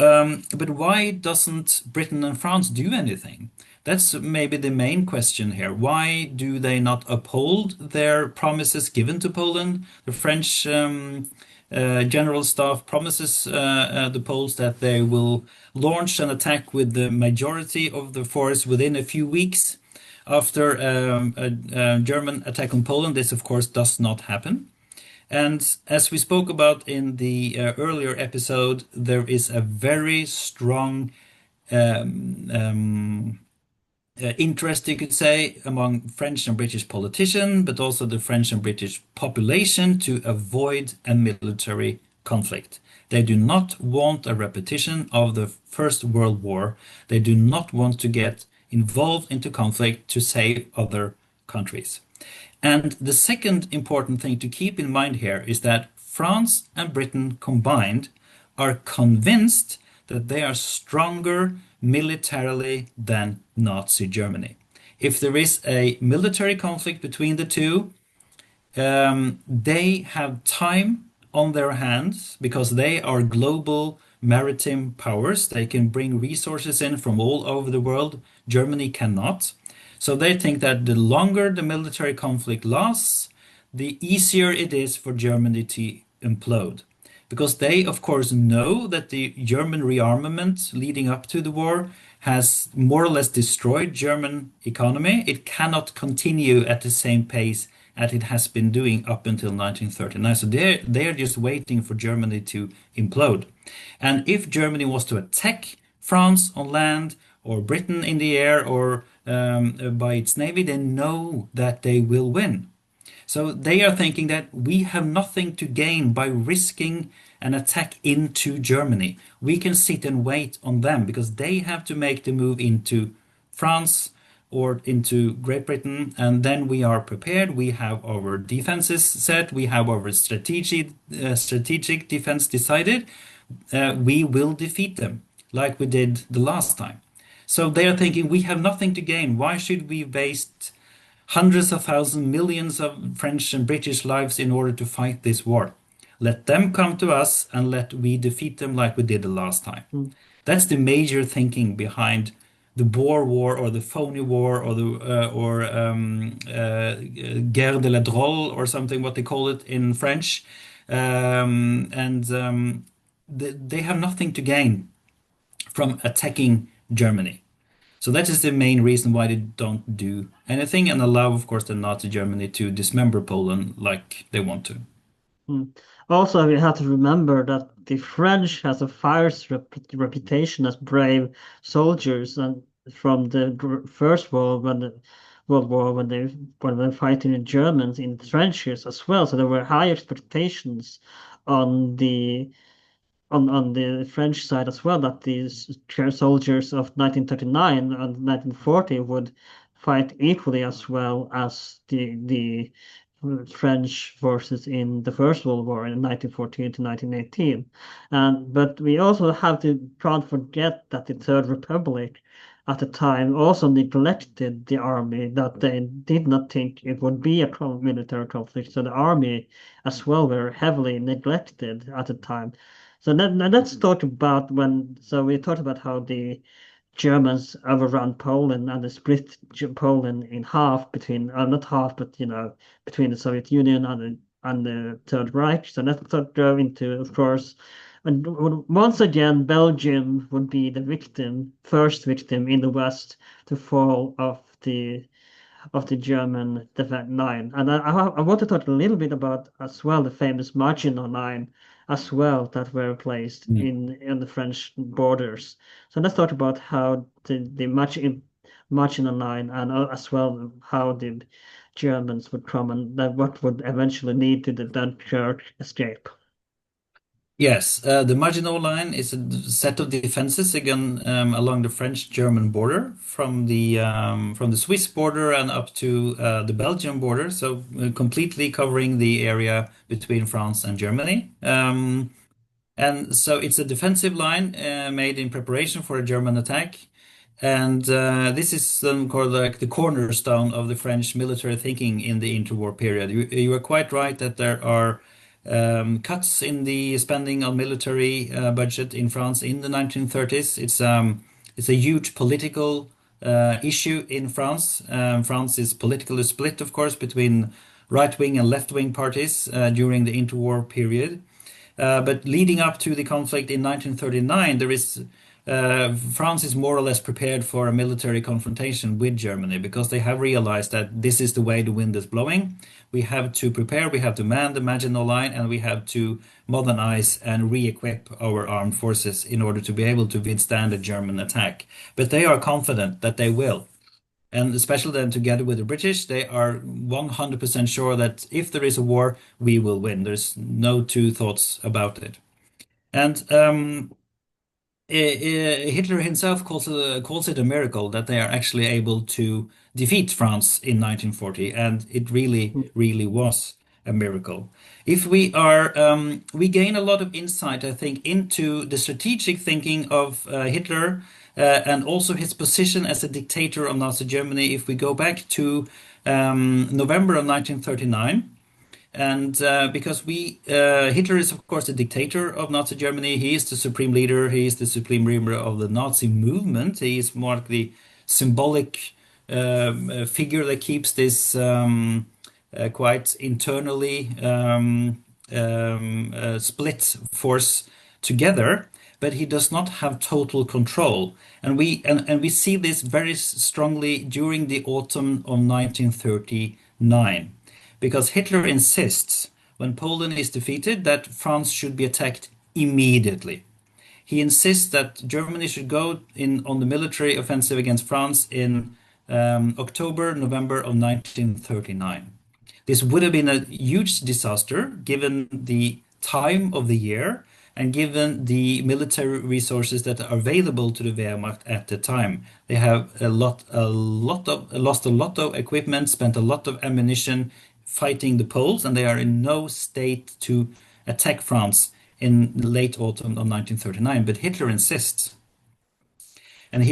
but why doesn't Britain and France do anything? That's maybe the main question here. Why do they not uphold their promises given to Poland? The French General Staff promises the Poles that they will launch an attack with the majority of the force within a few weeks after a German attack on Poland. This, of course, does not happen. And as we spoke about in the earlier episode, there is a very strong um, um, interest, you could say, among French and British politicians, but also the French and British population to avoid a military conflict. They do not want a repetition of the First World War. They do not want to get involved into conflict to save other countries. And the second important thing to keep in mind here is that France and Britain combined are convinced that they are stronger militarily than Nazi Germany. If there is a military conflict between the two, they have time on their hands because they are global maritime powers. They can bring resources in from all over the world. Germany cannot. So they think that the longer the military conflict lasts, the easier it is for Germany to implode. Because they, of course, know that the German rearmament leading up to the war has more or less destroyed German economy. It cannot continue at the same pace as it has been doing up until 1939. So they're just waiting for Germany to implode. And if Germany was to attack France on land or Britain in the air or by its navy, they know that they will win. So they are thinking that we have nothing to gain by risking an attack into Germany. We can sit and wait on them because they have to make the move into France or into Great Britain, and then we are prepared. We have our defenses set. We have our strategic defense decided. We will defeat them like we did the last time. So they are thinking we have nothing to gain. Why should we waste hundreds of thousands, millions of French and British lives in order to fight this war? Let them come to us and let we defeat them like we did the last time. Mm. That's the major thinking behind the Boer War or the phony war or the guerre de la drôle or something, what they call it in French. They have nothing to gain from attacking Germany. So that is the main reason why they don't do anything and allow, of course, the Nazi Germany to dismember Poland like they want to. Mm. Also, we have to remember that the French has a fierce reputation as brave soldiers, and from the First World War, when they were fighting the Germans in trenches as well. So there were high expectations on the French side as well that these soldiers of 1939 and 1940 would fight equally as well as the French forces in the First World War in 1914 to 1918. But we also have to can't forget that the Third Republic at the time also neglected the army, that they did not think it would be a military conflict. So the army as well were heavily neglected at the time. So let's talk about so we talked about how the Germans overrun Poland and they split Poland in half between, not half, but between the Soviet Union and the Third Reich. So let's go into, of course, and once again, Belgium would be the first victim in the West to fall of the German defense line. And I want to talk a little bit about as well the famous Maginot Line as well that were placed Mm. in the French borders. So let's talk about how the marginal line, and as well how the Germans would come and that what would eventually lead to the Dunkirk escape. Yes, the Maginot Line is a set of defenses again along the French-German border from the Swiss border and up to the Belgian border, so completely covering the area between France and Germany. And so it's a defensive line made in preparation for a German attack. And this is called like the cornerstone of the French military thinking in the interwar period. You are quite right that there are cuts in the spending on military budget in France in the 1930s. It's a huge political issue in France. France is politically split, of course, between right-wing and left-wing parties during the interwar period. But leading up to the conflict in 1939, France is more or less prepared for a military confrontation with Germany because they have realized that this is the way the wind is blowing. We have to prepare, we have to man the Maginot Line, and we have to modernize and re-equip our armed forces in order to be able to withstand a German attack. But they are confident that they will. And especially then together with the British, they are 100% sure that if there is a war, we will win. There's no two thoughts about it. And Hitler himself calls it a miracle that they are actually able to defeat France in 1940, and it really, really was a miracle. If we gain a lot of insight, I think, into the strategic thinking of Hitler and also his position as a dictator of Nazi Germany. If we go back to November of 1939. And because Hitler is, of course, the dictator of Nazi Germany. He is the supreme leader. He is the supreme leader of the Nazi movement. He is more like the symbolic figure that keeps this quite internally split force together. But he does not have total control, and we see this very strongly during the autumn of 1939. Because Hitler insists, when Poland is defeated, that France should be attacked immediately. He insists that Germany should go in on the military offensive against France in October, November of 1939. This would have been a huge disaster given the time of the year and given the military resources that are available to the Wehrmacht at the time. They have lost a lot of equipment, spent a lot of ammunition fighting the Poles, and they are in no state to attack France in the late autumn of 1939. But Hitler insists, and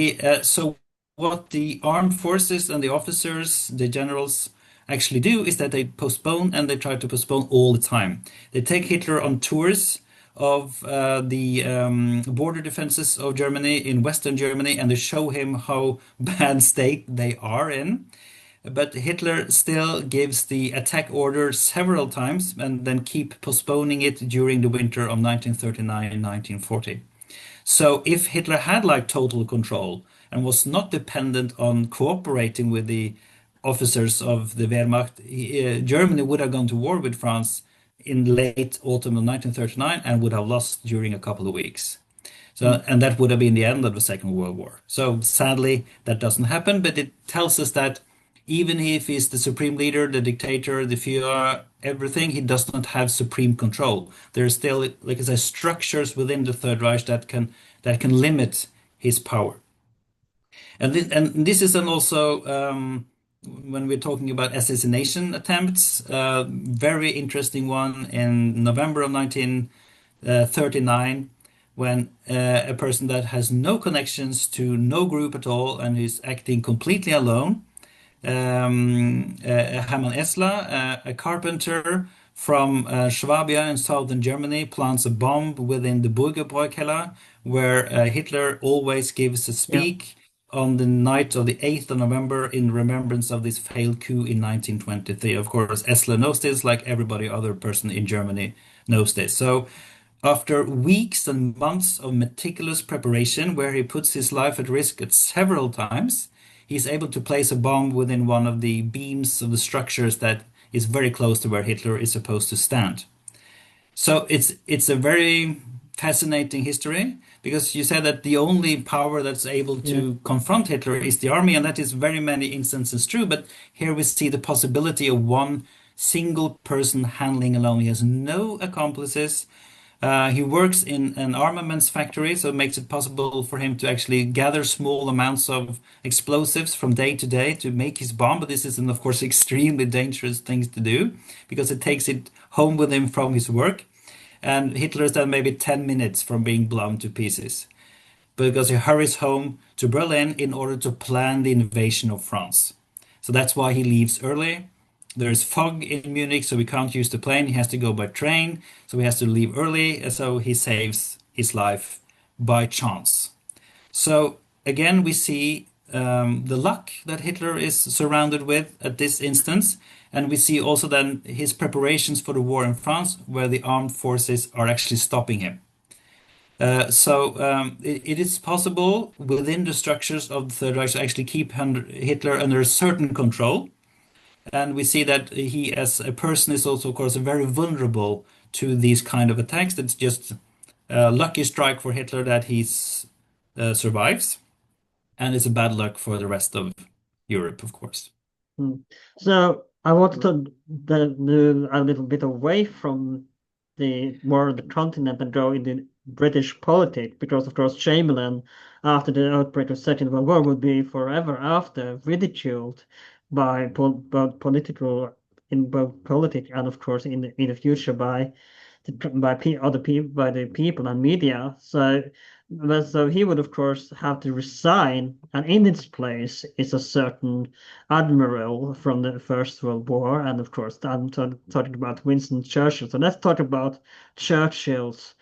so what the armed forces and the officers, the generals, actually do is that they postpone, and they try to postpone all the time. They take Hitler on tours of the border defenses of Germany in Western Germany, and they show him how bad state they are in. But Hitler still gives the attack order several times and then keep postponing it during the winter of 1939 and 1940. So if Hitler had like total control and was not dependent on cooperating with the officers of the Wehrmacht, Germany would have gone to war with France in late autumn of 1939 and would have lost during a couple of weeks. So, and that would have been the end of the Second World War. So sadly, that doesn't happen, but it tells us that even if he's the supreme leader, the dictator, the Führer, everything, he does not have supreme control. There are still, like I said, structures within the Third Reich that can limit his power. And this is then also when we're talking about assassination attempts, very interesting one in November of 1939, when a person that has no connections to no group at all and is acting completely alone. Hermann Esler, a carpenter from Swabia in southern Germany, plants a bomb within the Burgerbräukeller, where Hitler always gives a speak on the night of the 8th of November in remembrance of this failed coup in 1923. Of course, Esler knows this, like everybody other person in Germany knows this. So after weeks and months of meticulous preparation, where he puts his life at risk at several times, he's able to place a bomb within one of the beams of the structures that is very close to where Hitler is supposed to stand. So it's a very fascinating history because you said that the only power that's able Yeah. to confront Hitler is the army, and that is very many instances true. But here we see the possibility of one single person handling alone. He has no accomplices. He works in an armaments factory, so it makes it possible for him to actually gather small amounts of explosives from day to day to make his bomb. But this is, of course, extremely dangerous things to do because it takes it home with him from his work. And Hitler is then maybe 10 minutes from being blown to pieces because he hurries home to Berlin in order to plan the invasion of France. So that's why he leaves early. There's fog in Munich, so we can't use the plane. He has to go by train, so he has to leave early. So he saves his life by chance. So again, we see the luck that Hitler is surrounded with at this instance. And we see also then his preparations for the war in France, where the armed forces are actually stopping him. It is possible within the structures of the Third Reich to actually keep Hitler under a certain control. And we see that he, as a person, is also, of course, very vulnerable to these kind of attacks. That's just a lucky strike for Hitler that he survives, and it's a bad luck for the rest of Europe, of course. Mm. So I wanted to move a little bit away from the more the continent and go into British politics because of course Chamberlain after the outbreak of Second World War would be forever after ridiculed by both political in both politics and of course in the future by other people by the people and media. So he would of course have to resign, and in its place is a certain admiral from the First World War, and of course I'm talking about Winston Churchill. So let's talk about Churchill's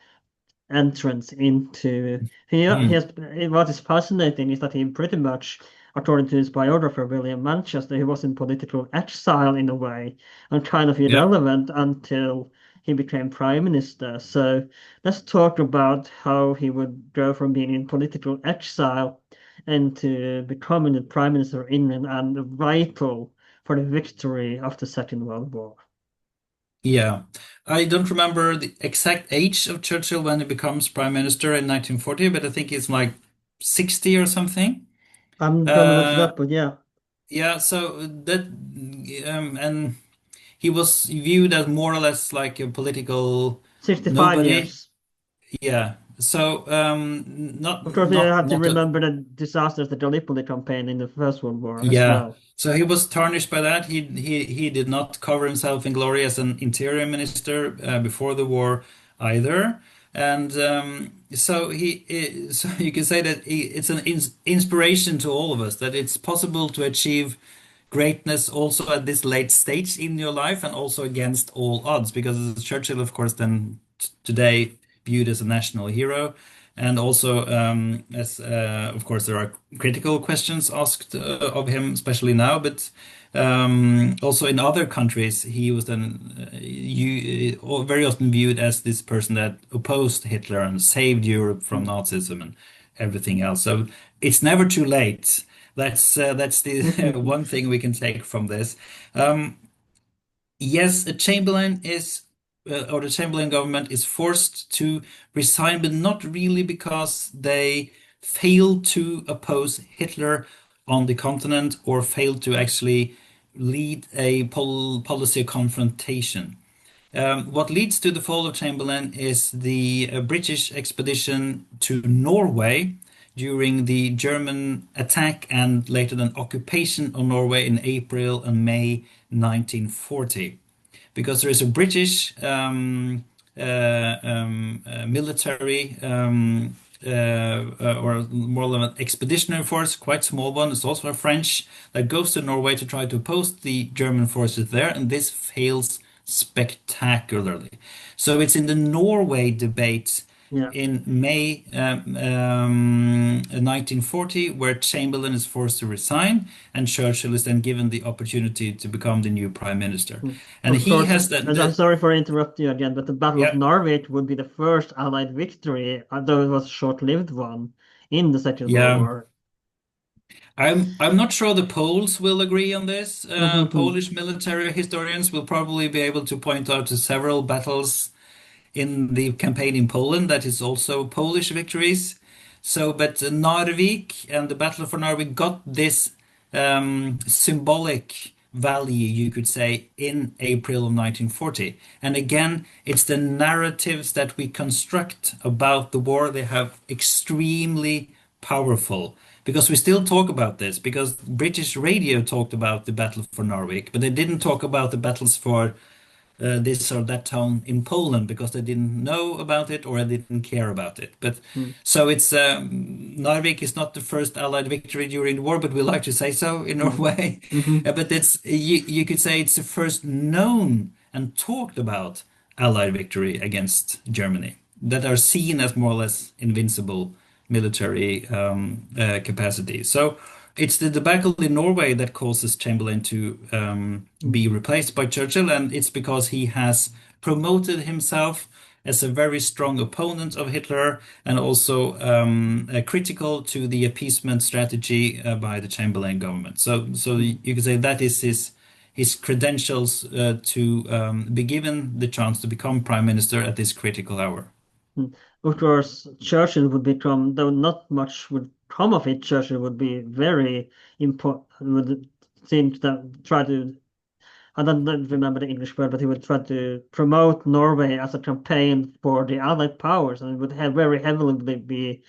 entrance into he Hmm. has what is fascinating is that he pretty much, according to his biographer William Manchester, he was in political exile in a way and kind of Yeah. irrelevant until he became prime minister. So let's talk about how he would go from being in political exile into becoming the prime minister of England and vital for the victory of the Second World War. Yeah. I don't remember the exact age of Churchill when he becomes prime minister in 1940, but I think it's like 60 or something. I'm gonna look it Uh, up, but yeah, yeah, so that and he was viewed as more or less like a political 65 nobody. years. Yeah. So Of course, you have to not a, remember the disasters, the Gallipoli campaign in the First World War as yeah. well. So he was tarnished by that. He did not cover himself in glory as an interior minister before the war either. And so you can say that it's an inspiration to all of us that it's possible to achieve greatness also at this late stage in your life and also against all odds because Churchill, of course, then today viewed as a national hero. And also, as of course, there are critical questions asked of him, especially now. But also in other countries, he was then very often viewed as this person that opposed Hitler and saved Europe from Mm. Nazism and everything else. So it's never too late. That's the one thing we can take from this. Um, Yes, a Chamberlain is, or the Chamberlain government is forced to resign, but not really because they failed to oppose Hitler on the continent or failed to actually lead a policy confrontation. What leads to the fall of Chamberlain is the British expedition to Norway during the German attack and later then occupation of Norway in April and May 1940. Because there is a British military or more of an expeditionary force, quite small one. It's also a French that goes to Norway to try to oppose the German forces there, and this fails spectacularly. So it's in the Norway debate Yeah. in May 1940, where Chamberlain is forced to resign, and Churchill is then given the opportunity to become the new prime minister. Mm. And Of he course, has that, and I'm sorry for interrupting you again, but the Battle of yeah, Narvik would be the first Allied victory, although it was a short-lived one in the Second World yeah. War. I'm not sure the Poles will agree on this. Mhm. Polish military historians will probably be able to point out to several battles in the campaign in Poland that is also Polish victories. So, but Narvik and the Battle for Narvik got this symbolic value, you could say, in April of 1940. And again, it's the narratives that we construct about the war. They have extremely powerful because we still talk about this because British radio talked about the battle for Narvik, but they didn't talk about the battles for this or that town in Poland because they didn't know about it or they didn't care about it. But Mm. so it's Narvik is not the first Allied victory during the war, but we like to say so in Mm. Norway. Mhm. But it's you could say it's the first known and talked about Allied victory against Germany that are seen as more or less invincible military capacity. So it's the debacle in Norway that causes Chamberlain to Mm. be replaced by Churchill, and it's because he has promoted himself as a very strong opponent of Hitler and also critical to the appeasement strategy by the Chamberlain government. So Mm. you could say that is his credentials to be given the chance to become prime minister at this critical hour. Mm. Of course, Churchill would become, though not much would come of it, Churchill would be very important, would think that try to, I don't remember the English word, but he would try to promote Norway as a campaign for the Allied powers, and would have very heavily be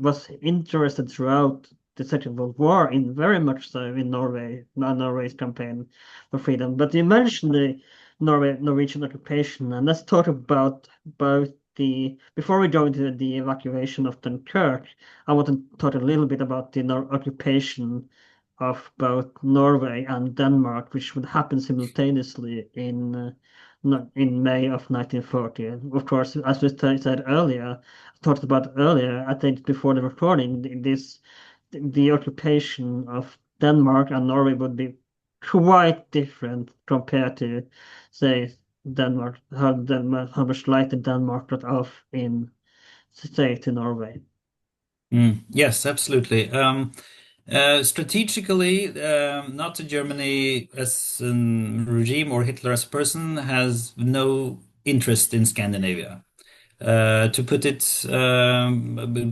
was interested throughout the Second World War, in very much so in Norway's campaign for freedom. But you mentioned the Norwegian occupation, and let's talk about both the before we go into the evacuation of Dunkirk. I want to talk a little bit about the occupation of both Norway and Denmark, which would happen simultaneously in May of 1940. Of course, as we said earlier, talked about earlier, I think before the recording, the occupation of Denmark and Norway would be quite different compared to, say, how much lighter Denmark got off in, say, to Norway. Yes, absolutely. Strategically, Nazi Germany as a regime or Hitler as a person has no interest in Scandinavia. To put it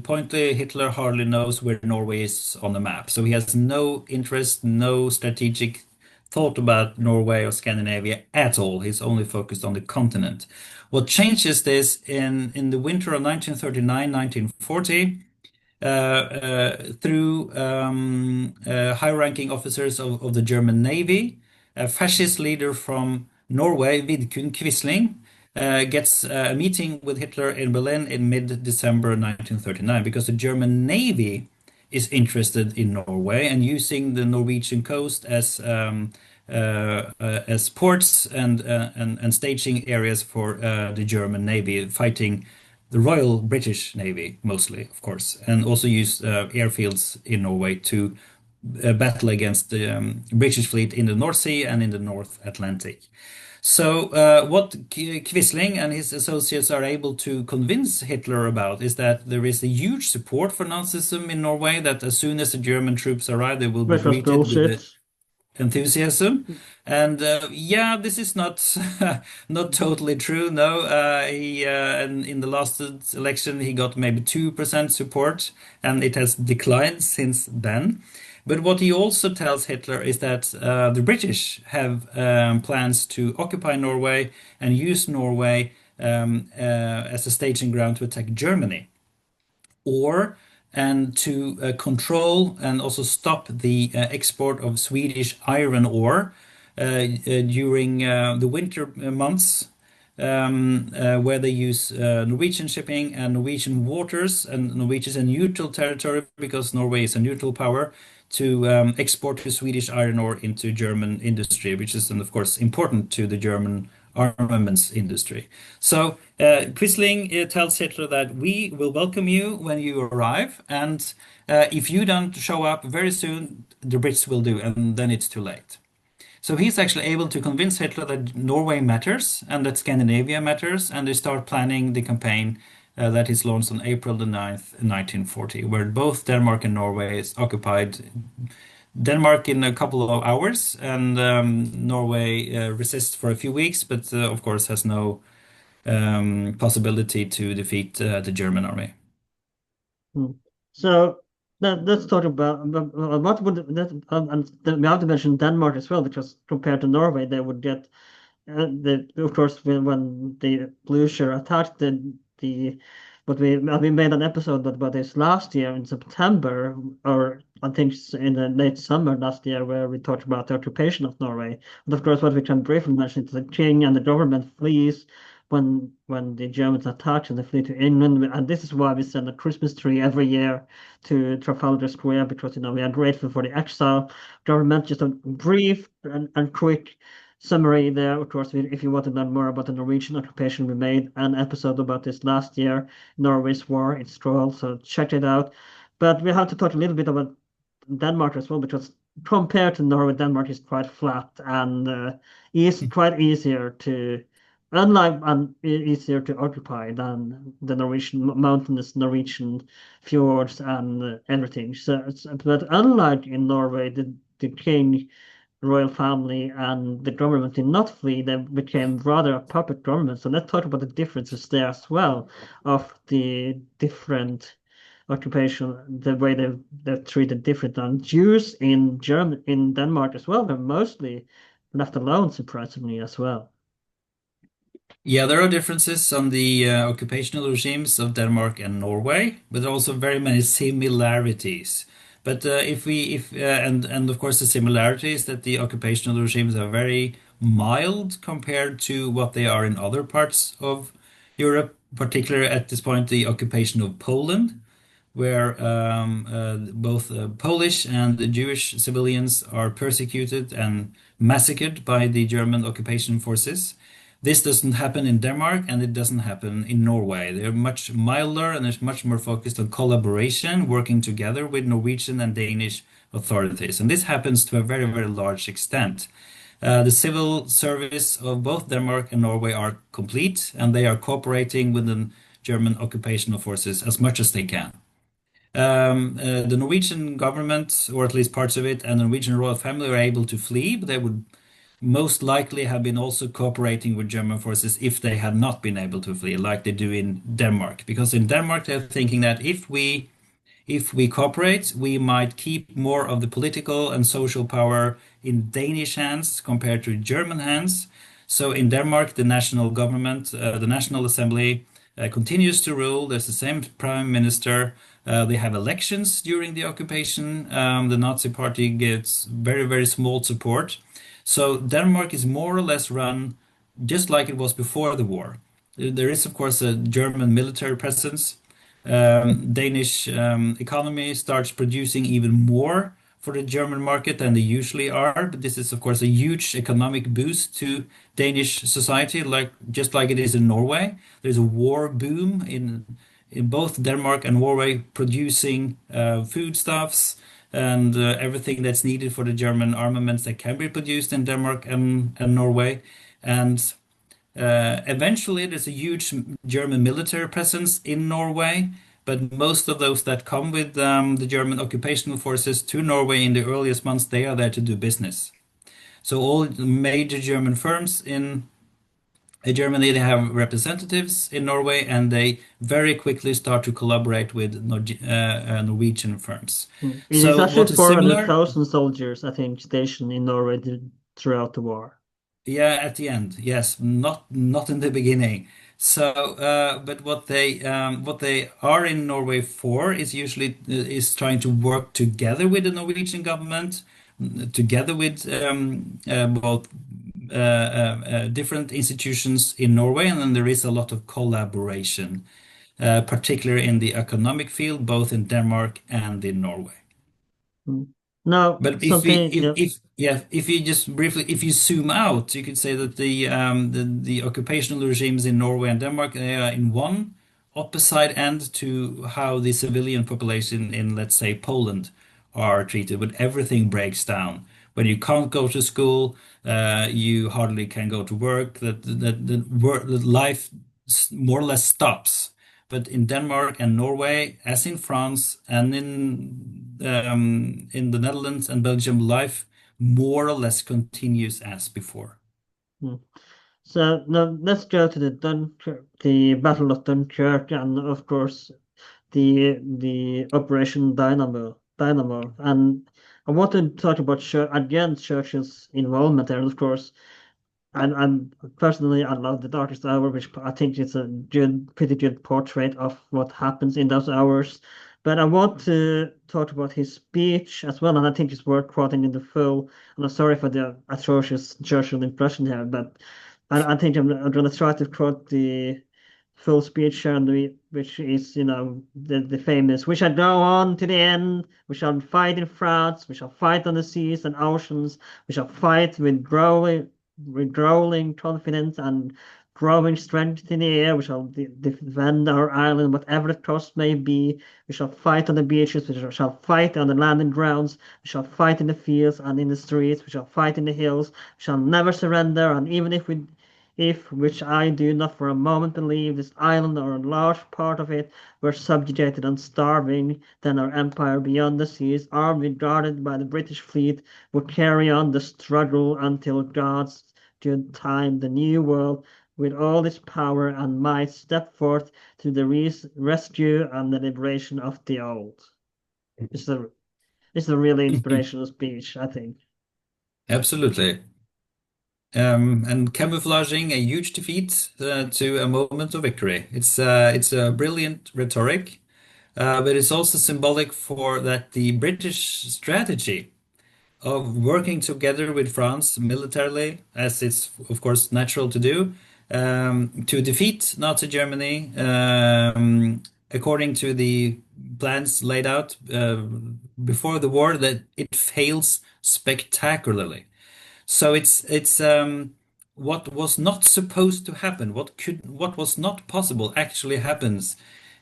pointedly, Hitler hardly knows where Norway is on the map. So he has no interest, no strategic thought about Norway or Scandinavia at all. He's only focused on the continent. What changes this in the winter of 1939, 1940? Through high-ranking officers of the German Navy. A fascist leader from Norway, Vidkun Quisling, gets a meeting with Hitler in Berlin in mid-December 1939 because the German Navy is interested in Norway and using the Norwegian coast as ports and staging areas for the German Navy fighting the Royal British Navy mostly, of course, and also use airfields in Norway to battle against the British fleet in the North Sea and in the North Atlantic. So, what Quisling and his associates are able to convince Hitler about is that there is a huge support for Nazism in Norway, that as soon as the German troops arrive, they will be Which was greeted with bullshit. enthusiasm. And yeah, this is not not totally true. No, and in the last election he got maybe 2% support, and it has declined since then. But what he also tells Hitler is that the British have plans to occupy Norway and use Norway as a staging ground to attack Germany ore and to control and also stop the export of Swedish iron ore during the winter months, where they use Norwegian shipping and Norwegian waters, and Norwegian is a neutral territory because Norway is a neutral power to export the Swedish iron ore into German industry, which is, and of course, important to the German armaments industry. So Quisling tells Hitler that we will welcome you when you arrive, and if you don't show up very soon, the Brits will do, and then it's too late. So he's actually able to convince Hitler that Norway matters and that Scandinavia matters, and they start planning the campaign that is launched on April the 9th, 1940, where both Denmark and Norway is occupied. Denmark in a couple of hours, and Norway resists for a few weeks, but of course has no possibility to defeat the German army. Mm. So let's talk about what would and then we have to mention Denmark as well, because compared to Norway, they would get of course when the Blucher attacked the but we made an episode about this last year in September, or I think in the late summer last year, where we talked about the occupation of Norway. And of course, what we can briefly mention is the king and the government flees when the Germans attack, and they flee to England. And this is why we send a Christmas tree every year to Trafalgar Square, because we are grateful for the exile government. Just a brief and quick summary there. Of course, if you want to learn more about the Norwegian occupation, we made an episode about this last year, Norway's War in Stroll, so check it out. But we have to talk a little bit about Denmark as well, because compared to Norway, Denmark is quite flat and is quite easier to, unlike and easier to occupy than the Norwegian mountainous Norwegian fjords and everything. But unlike in Norway, the king royal family and the government did not flee, they became rather a puppet government. So let's talk about the differences there as well of the different occupation, the way they've treated different. And Jews in Denmark as well, they're mostly left alone, surprisingly as well. Yeah, there are differences on the occupational regimes of Denmark and Norway, but also very many similarities. But if and of course the similarities that the occupational regimes are very mild compared to what they are in other parts of Europe, particularly at this point the occupation of Poland, where both Polish and Jewish civilians are persecuted and massacred by the German occupation forces. This doesn't happen in Denmark and it doesn't happen in Norway. They're much milder and it's much more focused on collaboration, working together with Norwegian and Danish authorities. And this happens to a very, very large extent. The civil service of both Denmark and Norway are complete, and they are cooperating with the German occupational forces as much as they can. The Norwegian government, or at least parts of it, and the Norwegian royal family are able to flee, but they would most likely have been also cooperating with German forces if they had not been able to flee, like they do in Denmark. Because in Denmark, they're thinking that if we cooperate, we might keep more of the political and social power in Danish hands compared to German hands. So in Denmark, the national government, the National Assembly, continues to rule. There's the same prime minister. They have elections during the occupation. The Nazi party gets very, very small support. So Denmark is more or less run just like it was before the war. There is, of course, a German military presence. Danish economy starts producing even more for the German market than they usually are. But this is, of course, a huge economic boost to Danish society, just like it is in Norway. There's a war boom in both Denmark and Norway, producing foodstuffs and everything that's needed for the German armaments that can be produced in Denmark and Norway. And eventually, there's a huge German military presence in Norway, but most of those that come with the German occupational forces to Norway in the earliest months, they are there to do business. So all the major German firms in Germany, they have representatives in Norway, and they very quickly start to collaborate with Norwegian firms. It is So actually what is similar? 400,000 soldiers, I think, stationed in Norway throughout the war. Yeah, at the end, yes, not in the beginning. So, but what they are in Norway for is usually is trying to work together with the Norwegian government, together with both different institutions in Norway, and then there is a lot of collaboration, particularly in the economic field, both in Denmark and in Norway. Mm. Now, But something, yeah. if you just briefly, if you zoom out, you could say that the occupational regimes in Norway and Denmark, they are in one opposite end to how the civilian population in, let's say, Poland are treated, but everything breaks down. When you can't go to school, you hardly can go to work. That life more or less stops. But in Denmark and Norway, as in France and in the Netherlands and Belgium, life more or less continues as before. Mm. So now let's go to the Battle of Dunkirk, and of course the Operation Dynamo. And I want to talk about again Churchill's involvement there, and of course. And personally, I love the Darkest Hour, which I think is a pretty good portrait of what happens in those hours. But I want to talk about his speech as well, and I think it's worth quoting in the full. And I'm sorry for the atrocious Churchill impression here, but I think I'm going to try to quote the full speech here, which is, the famous, "We shall go on to the end. We shall fight in France. We shall fight on the seas and oceans. We shall fight with growing confidence and growing strength in the air. We shall defend our island, whatever the cost may be. We shall fight on the beaches. We shall fight on the landing grounds. We shall fight in the fields and in the streets. We shall fight in the hills. We shall never surrender. And even if, which I do not for a moment believe, this island or a large part of it were subjugated and starving, then our empire beyond the seas, armed and guarded by the British fleet, would carry on the struggle until God's good time, the new world, with all its power and might, step forth to the rescue and the liberation of the old." It's a it's a really inspirational speech, I think. Absolutely. And camouflaging a huge defeat to a moment of victory. It's a brilliant rhetoric, but it's also symbolic for that the British strategy of working together with France militarily, as it's of course natural to do, to defeat Nazi Germany, according to the plans laid out before the war, that it fails spectacularly. So it's what was not supposed to happen, what was not possible actually happens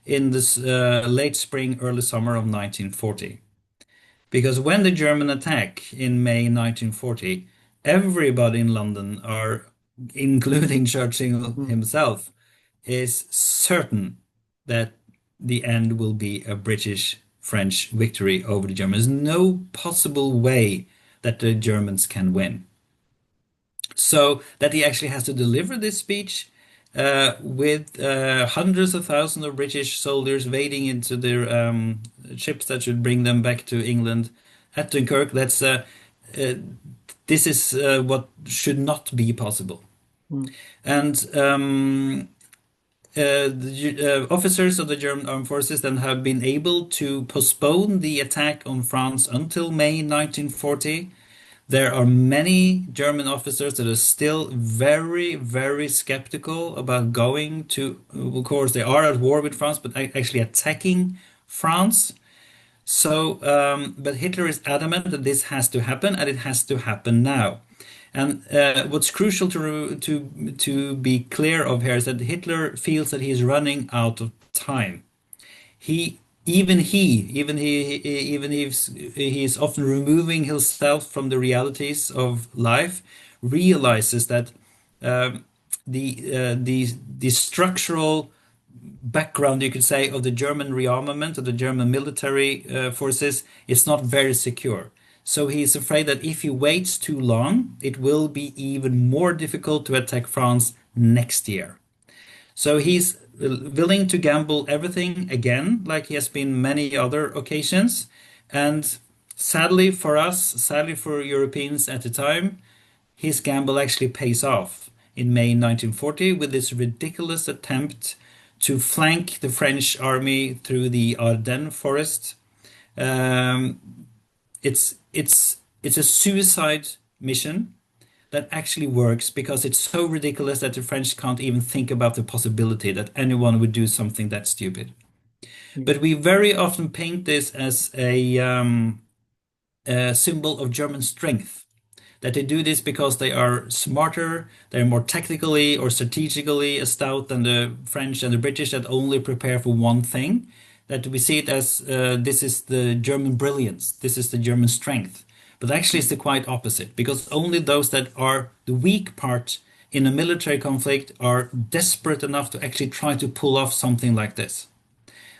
in this late spring, early summer of 1940. Because when the German attack in May 1940, everybody in London, are, including Churchill Mm, himself, is certain that the end will be a British-French victory over the Germans. No possible way that the Germans can win. So that he actually has to deliver this speech with hundreds of thousands of British soldiers wading into their ships that should bring them back to England at Dunkirk. Uh, this is what should not be possible. mm, And the officers of the German armed forces then have been able to postpone the attack on France until May 1940. There are many German officers that are still very, very skeptical about going to, of course, they are at war with France, but actually attacking France. So, but Hitler is adamant that this has to happen, and it has to happen now. And what's crucial to be clear of here is that Hitler feels that he is running out of time. He even if he's often removing himself from the realities of life, realizes that um, the structural background, you could say, of the German rearmament, of the German military forces, is not very secure. So he's afraid that if he waits too long, it will be even more difficult to attack France next year. So he's willing to gamble everything again, like he has been many other occasions. And sadly for us, sadly for Europeans at the time, his gamble actually pays off in May 1940 with this ridiculous attempt to flank the French army through the Ardennes forest. Um, it's a suicide mission that actually works because it's so ridiculous that the French can't even think about the possibility that anyone would do something that stupid. mm, But we very often paint this as a symbol of German strength. That they do this because they are smarter, they're more tactically or strategically stout than the French and the British that only prepare for one thing. That we see it as this is the German brilliance, this is the German strength. But actually, it's mm, the quite opposite, because only those that are the weak part in a military conflict are desperate enough to actually try to pull off something like this.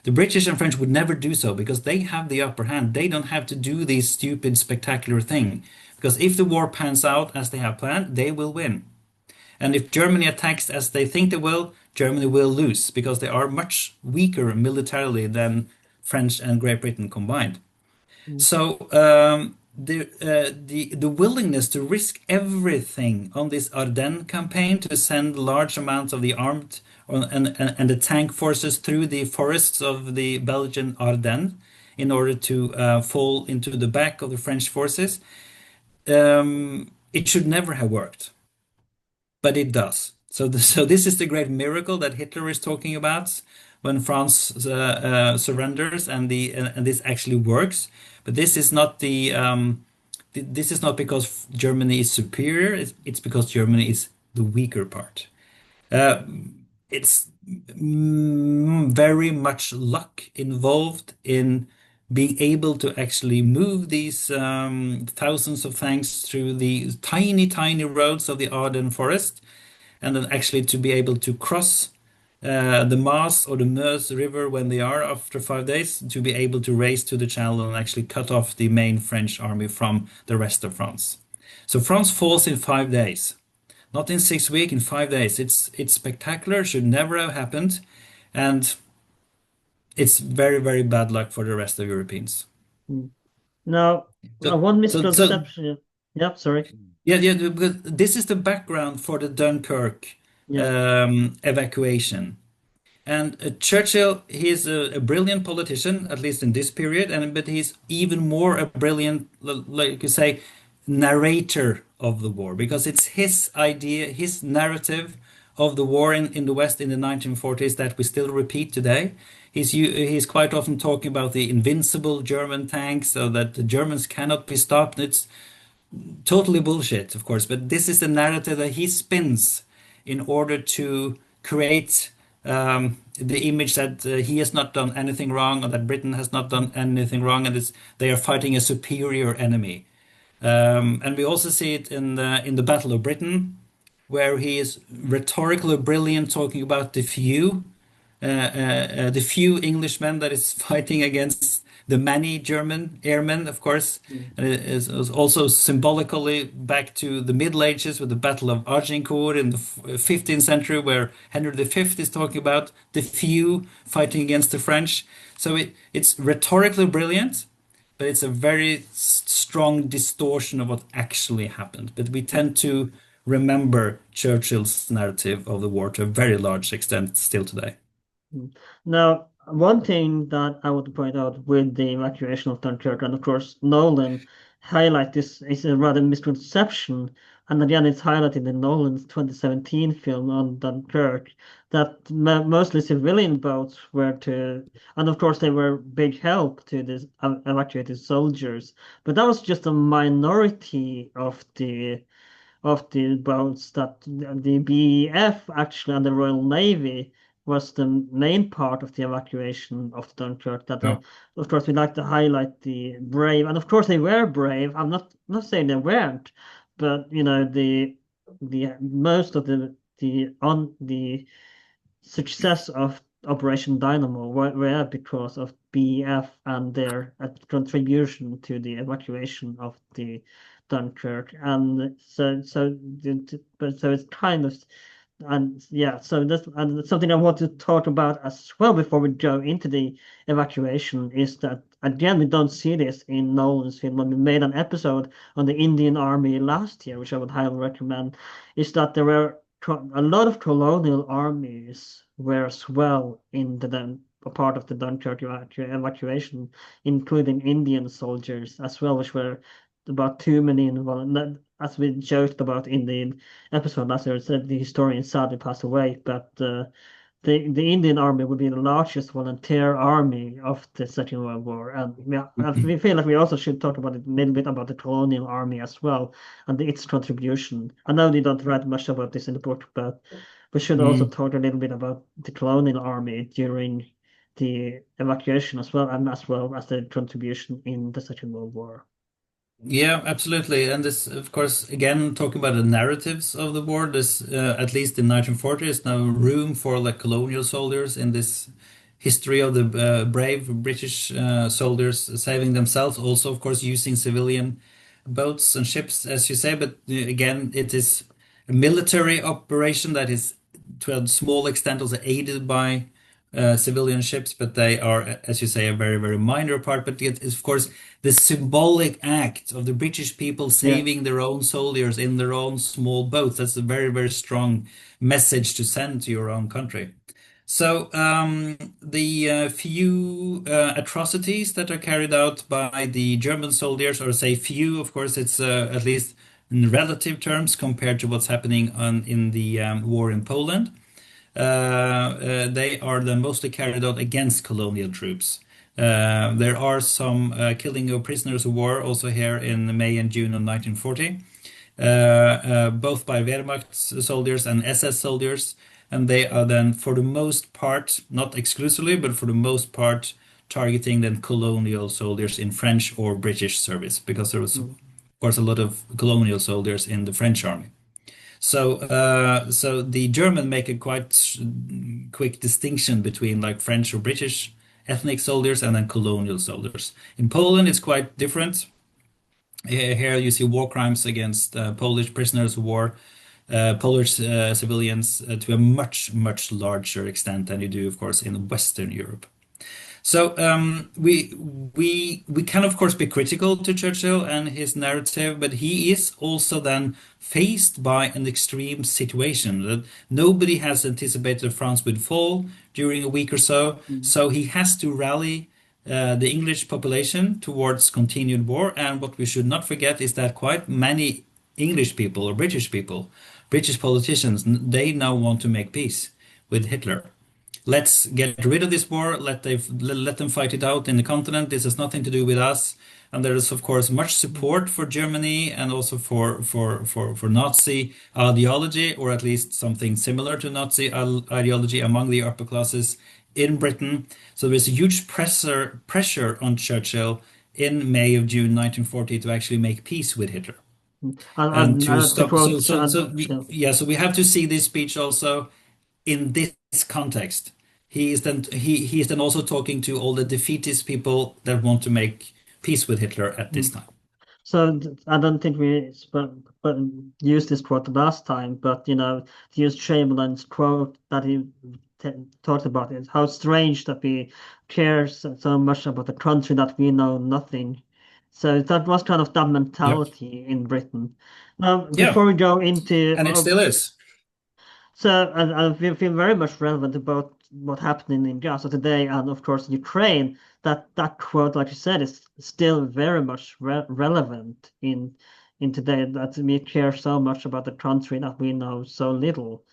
The British and French would never do so because they have the upper hand. They don't have to do this stupid, spectacular thing. Because if the war pans out as they have planned, they will win. And if Germany attacks as they think they will, Germany will lose because they are much weaker militarily than French and Great Britain combined. mm, So the willingness to risk everything on this Ardennes campaign to send large amounts of the armed and the tank forces through the forests of the Belgian Ardennes in order to fall into the back of the French forces, it should never have worked, but it does. So this is the great miracle that Hitler is talking about when France surrenders and this actually works. But this is not this is not because Germany is superior. It's because Germany is the weaker part. Uh, it's very much luck involved in being able to actually move these thousands of tanks through the tiny, tiny roads of the Ardennes forest, and then actually to be able to cross the Maas or the Meuse River when they are after 5 days, to be able to race to the channel and actually cut off the main French army from the rest of France. So France falls in 5 days. Not in 6 weeks, in 5 days. It's spectacular, should never have happened, and it's very, very bad luck for the rest of Europeans. mm. Now, So, one so misconception. Yep, sorry. yeah, yeah, because this is the background for the Dunkirk Yeah. evacuation. And Churchill, he's a brilliant politician, at least in this period, and but he's even more a brilliant, like you say, narrator of the war because it's his idea, his narrative of the war in the West in the 1940s that we still repeat today. He's quite often talking about the invincible German tanks, so that the Germans cannot be stopped. It's totally bullshit, of course, but this is the narrative that he spins in order to create the image that he has not done anything wrong or that Britain has not done anything wrong and they are fighting a superior enemy. And we also see it in the Battle of Britain, where he is rhetorically brilliant, talking about the few Englishmen that is fighting against the many German airmen, of course. Mm, And it is also symbolically back to the Middle Ages with the Battle of Agincourt in the 15th century, where Henry V is talking about the few fighting against the French. So it's rhetorically brilliant, but it's a very strong distortion of what actually happened. But we tend to remember Churchill's narrative of the war to a very large extent still today. mm. Now, one thing that I would point out with the evacuation of Dunkirk, and of course Nolan highlight this is a rather misconception, and again it's highlighted in Nolan's 2017 film on Dunkirk, that mostly civilian boats were to, and of course they were big help to these evacuated soldiers, but that was just a minority of the boats that the BEF actually and the Royal Navy was the main part of the evacuation of Dunkirk. That Oh. of course we like to highlight the brave, and of course they were brave. I'm not saying they weren't, but you know the most of the success of Operation Dynamo were because of BEF and their contribution to the evacuation of the Dunkirk. And but so it's kind of, and yeah, so that's and something I want to talk about as well before we go into the evacuation is that again we don't see this in Nolan's film. When we made an episode on the Indian Army last year, which I would highly recommend, is that there were a lot of colonial armies were as well in a part of the Dunkirk evacuation, including Indian soldiers as well, which were about 2 million involved. As we joked about in the episode last year, said the historian sadly passed away, but the Indian army would be the largest volunteer army of the Second World War, and yeah, we feel like we also should talk about it a little bit about the colonial army as well and its contribution. I know they don't write much about this in the book, but we should also Mm. talk a little bit about the colonial army during the evacuation as well, and as well as the contribution in the Second World War. Yeah, absolutely. And this, of course, again, talking about the narratives of the war, this, at least in 1940, is now room for like colonial soldiers in this history of the brave British soldiers saving themselves, also, of course, using civilian boats and ships, as you say. But again, it is a military operation that is to a small extent also aided by civilian ships, but they are, as you say, a very, very minor part. But it is, of course, the symbolic act of the British people Yeah. saving their own soldiers in their own small boats. That's a very, very strong message to send to your own country. So the few atrocities that are carried out by the German soldiers, or say few, of course, it's at least in relative terms compared to what's happening in the war in Poland. They are then mostly carried out against colonial troops. There are some killing of prisoners of war also here in May and June of 1940, both by Wehrmacht soldiers and SS soldiers, and they are then, for the most part, not exclusively, but for the most part, targeting then colonial soldiers in French or British service, because there was, of Mm. course, a lot of colonial soldiers in the French army. So the German make a quite quick distinction between like French or British ethnic soldiers and then colonial soldiers. In Poland, it's quite different. Here you see war crimes against Polish prisoners of war, Polish civilians to a much, much larger extent than you do, of course, in Western Europe. So we can of course be critical to Churchill and his narrative, but he is also then faced by an extreme situation that nobody has anticipated France would fall during a week or so. Mm. So he has to rally the English population towards continued war. And what we should not forget is that quite many English people or British people, British politicians, they now want to make peace with Hitler. Let's get rid of this war. Let them fight it out in the continent. This has nothing to do with us. And there is, of course, much support for Germany and also for Nazi ideology, or at least something similar to Nazi ideology among the upper classes in Britain. So there's a huge pressure on Churchill in May of June 1940 to actually make peace with Hitler Mm. and to To stop. quote, yeah. So we have to see this speech also in this context. He is then also talking to all the defeatist people that want to make peace with Hitler at this Mm. time. So I don't think we but used this quote last time, but to use Chamberlain's quote that he t talked about is how strange that we care so much about a country that we know nothing. So that was kind of that Yep. mentality in Britain. Now, Yeah, before we go into and it still is. so, and we feel very much relevant about what happened in Gaza today, and of course Ukraine. That quote, like you said, is still very much relevant in today. That we care so much about the country that we know so little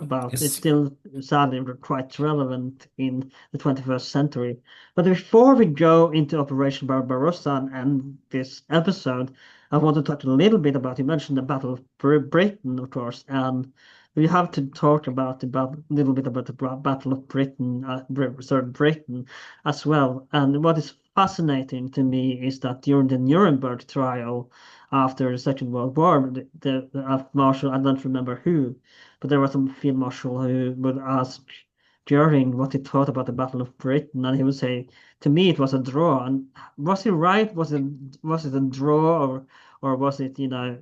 about. It's Yes. still sadly quite relevant in the 21st century. But before we go into Operation Barbarossa and this episode, I want to talk a little bit about, you mentioned the Battle of Britain, of course, and we have to talk about a little bit about the Battle of Britain, Britain as well. And what is fascinating to me is that during the Nuremberg trial after the Second World War, the Marshal, I don't remember who, but there was some field marshal who would ask during what he thought about the Battle of Britain, and he would say, "To me, it was a draw." And was he right? Was it a draw, or was it a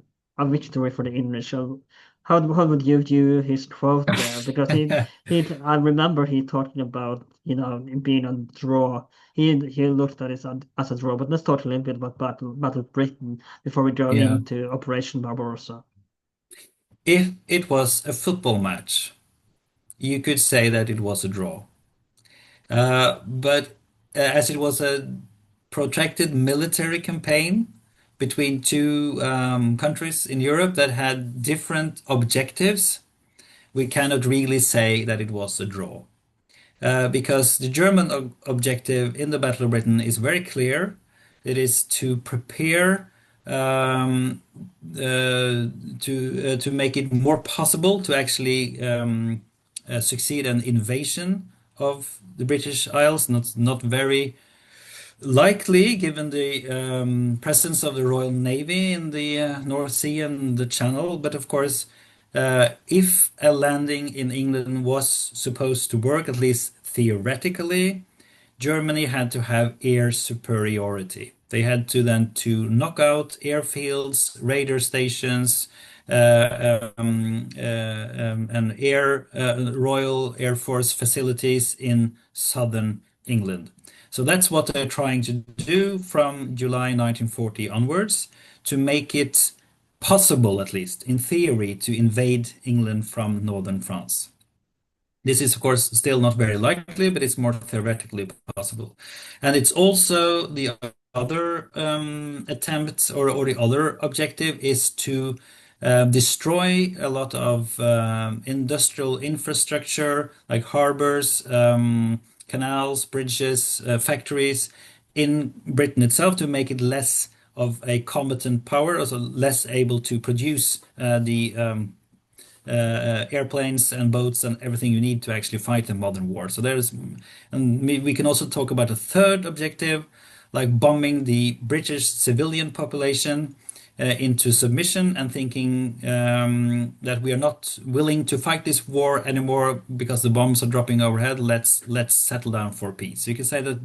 victory for the English? So how would you view his quote there? Because he I remember he talking about it being a draw. He looked at it as a draw. But let's talk a little bit about Battle of Britain before we go Yeah. into Operation Barbarossa. If it was a football match, you could say that it was a draw. But as it was a protracted military campaign between two countries in Europe that had different objectives, we cannot really say that it was a draw. Because the German objective in the Battle of Britain is very clear. It is to prepare to make it more possible to actually succeed an invasion of the British Isles. Not very likely, given the presence of the Royal Navy in the North Sea and the Channel. But of course, if a landing in England was supposed to work, at least theoretically, Germany had to have air superiority. They had to then to knock out airfields, radar stations, and Royal Air Force facilities in southern England. So that's what they're trying to do from July 1940 onwards to make it possible, at least in theory, to invade England from northern France. This is, of course, still not very likely, but it's more theoretically possible. And it's also the other attempt or the other objective is to destroy a lot of industrial infrastructure like harbors, canals, bridges, factories in Britain itself to make it less of a combatant power, also less able to produce the airplanes and boats and everything you need to actually fight a modern war. So and we can also talk about a third objective, like bombing the British civilian population into submission and thinking that we are not willing to fight this war anymore because the bombs are dropping overhead. Let's settle down for peace. So you can say that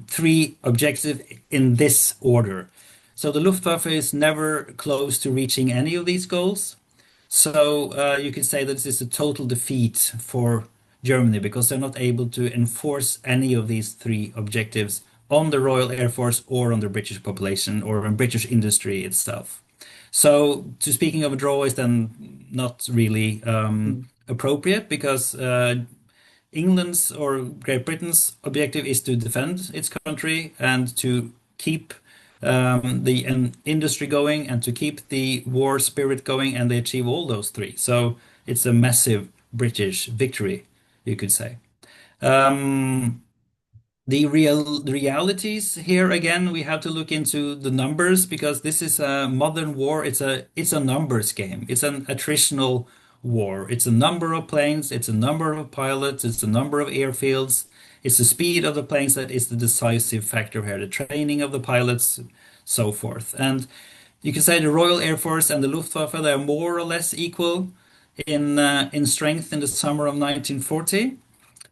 three objectives in this order. So the Luftwaffe is never close to reaching any of these goals. So you could say that this is a total defeat for Germany because they're not able to enforce any of these three objectives on the Royal Air Force or on the British population or on British industry itself. So to speaking of a draw is then not really Mm. appropriate because England's or Great Britain's objective is to defend its country and to keep the industry going and to keep the war spirit going, and they achieve all those three. So it's a massive British victory, you could say. Um, the realities here again, we have to look into the numbers because this is a modern war. It's a numbers game. It's an attritional war. It's a number of planes. It's a number of pilots. It's a number of airfields. It's the speed of the planes that is the decisive factor here. The training of the pilots, so forth. And you can say the Royal Air Force and the Luftwaffe, they are more or less equal in strength in the summer of 1940.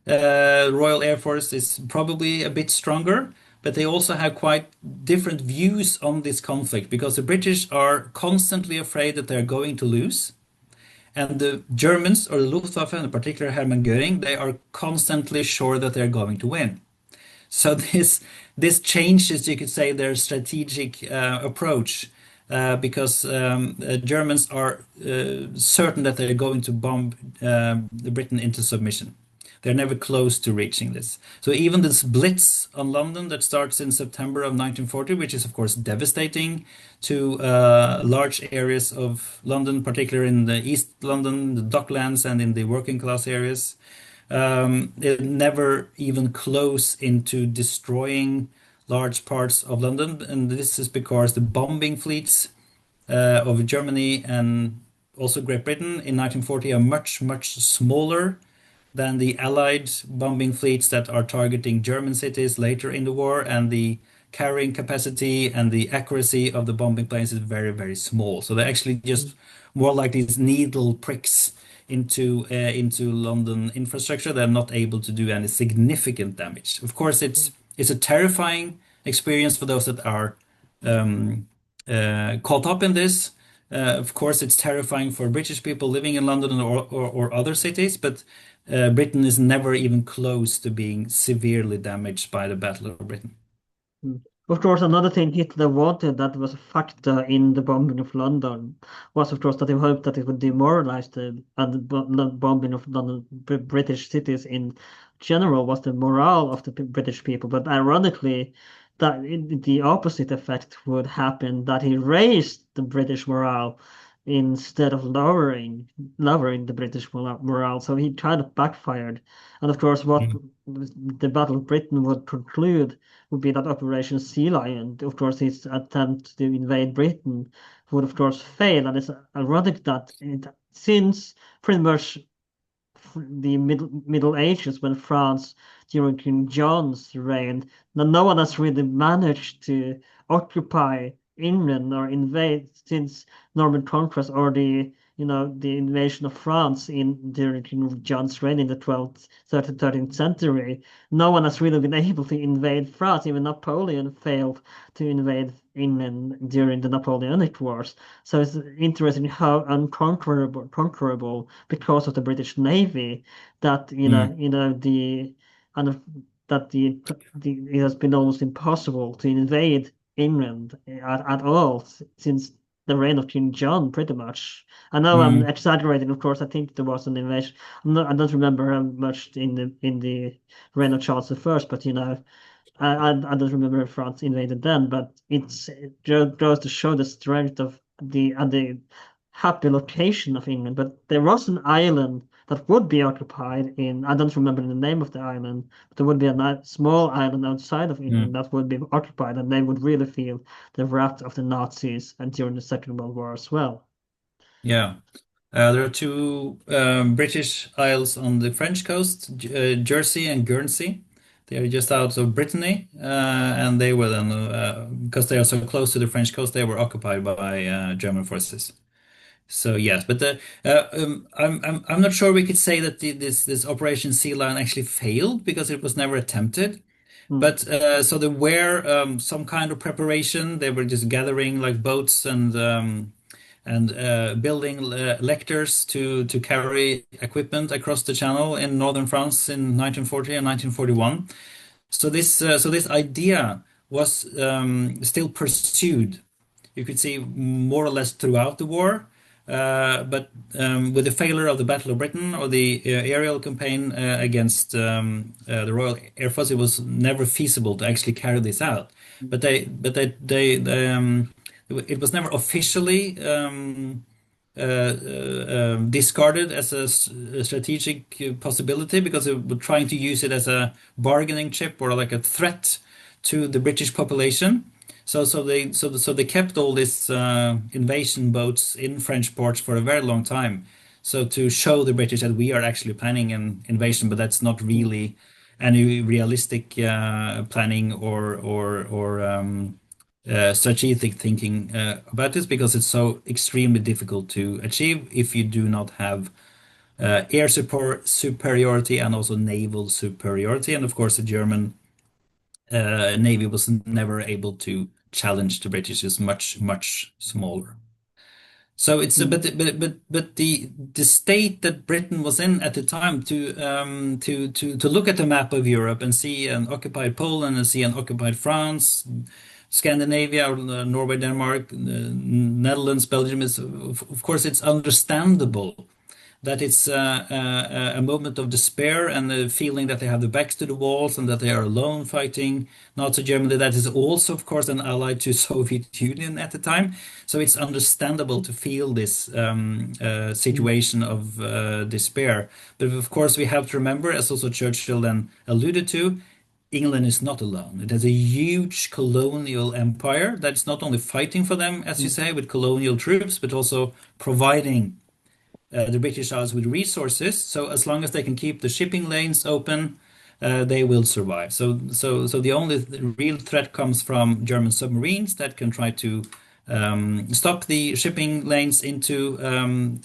Royal Air Force is probably a bit stronger, but they also have quite different views on this conflict because the British are constantly afraid that they're going to lose. And the Germans, or the Luftwaffe, and in particular Hermann Göring, they are constantly sure that they're going to win. So this changes, you could say, their strategic approach because Germans are certain that they're going to bomb the Britain into submission. They're never close to reaching this. So even this blitz on London that starts in September of 1940, which is of course devastating to large areas of London, particularly in the East London, the Docklands, and in the working class areas, they're never even close into destroying large parts of London. And this is because the bombing fleets of Germany and also Great Britain in 1940 are much, much smaller than the Allied bombing fleets that are targeting German cities later in the war, and the carrying capacity and the accuracy of the bombing planes is very, very small. So they're actually just more like these needle pricks into London infrastructure. They're not able to do any significant damage. Of course, it's a terrifying experience for those that are caught up in this. Of course, it's terrifying for British people living in London or other cities, but Britain is never even close to being severely damaged by the Battle of Britain. Mm. Of course, another thing Hitler wanted that was a factor in the bombing of London was, of course, that he hoped that it would demoralize the bombing of London, British cities in general was the morale of the British people. But ironically, the opposite effect would happen, that he raised the British morale instead of lowering the British morale. So he kind of backfired. And of course, what Mm. the Battle of Britain would conclude would be that Operation Sea Lion. Of course, his attempt to invade Britain would, of course, fail. And it's ironic that since pretty much the Middle Ages, when France during King John's reign, no one has really managed to occupy England or invade since Norman conquest or the the invasion of France during King John's reign in the 12th, 13th, 13th century. No one has really been able to invade France. Even Napoleon failed to invade England during the Napoleonic Wars. So it's interesting how unconquerable because of the British Navy that Mm. the and that it has been almost impossible to invade England at all since the reign of King John, pretty much. I know I'm Mm. exaggerating, of course. I think there was an invasion. I don't remember how much in the reign of Charles the First, but I don't remember if France invaded then. But it goes to show the strength of the happy location of England. But there was an island that would be occupied I don't remember the name of the island, but there would be a small island outside of England Mm. that would be occupied, and they would really feel the wrath of the Nazis and during the Second World War as well. Yeah. There are two British isles on the French coast, Jersey and Guernsey. They are just out of Brittany, and they were then, because they are so close to the French coast, they were occupied by German forces. So yes, but I'm not sure we could say that this Operation Sea Lion actually failed because it was never attempted. Mm, But so there were some kind of preparation. They were just gathering like boats and building lectors to carry equipment across the channel in northern France in 1940 and 1941. So this idea was still pursued. You could see more or less throughout the war. But with the failure of the Battle of Britain or the aerial campaign against the Royal Air Force, it was never feasible to actually carry this out. But it was never officially discarded as a strategic possibility because they were trying to use it as a bargaining chip or like a threat to the British population. So they kept all these invasion boats in French ports for a very long time. So to show the British that we are actually planning an invasion, but that's not mm, really any realistic planning or strategic thinking about this because it's so extremely difficult to achieve if you do not have air support superiority and also naval superiority. And of course, the German Navy was never able to challenge the British. It's much, much smaller. So it's mm, but the state that Britain was in at the time to look at the map of Europe and see an occupied Poland and see an occupied France, Scandinavia, Norway, Denmark, Netherlands, Belgium is of course it's understandable that it's a moment of despair and the feeling that they have their backs to the walls and that they are alone fighting Nazi Germany. That is also, of course, an ally to Soviet Union at the time. So it's understandable to feel this mm, situation of despair. But of course, we have to remember, as also Churchill then alluded to, England is not alone. It has a huge colonial empire that's not only fighting for them, as you mm, say, with colonial troops, but also providing the British Isles with resources. So as long as they can keep the shipping lanes open, they will survive. So the only real threat comes from German submarines that can try to stop the shipping lanes into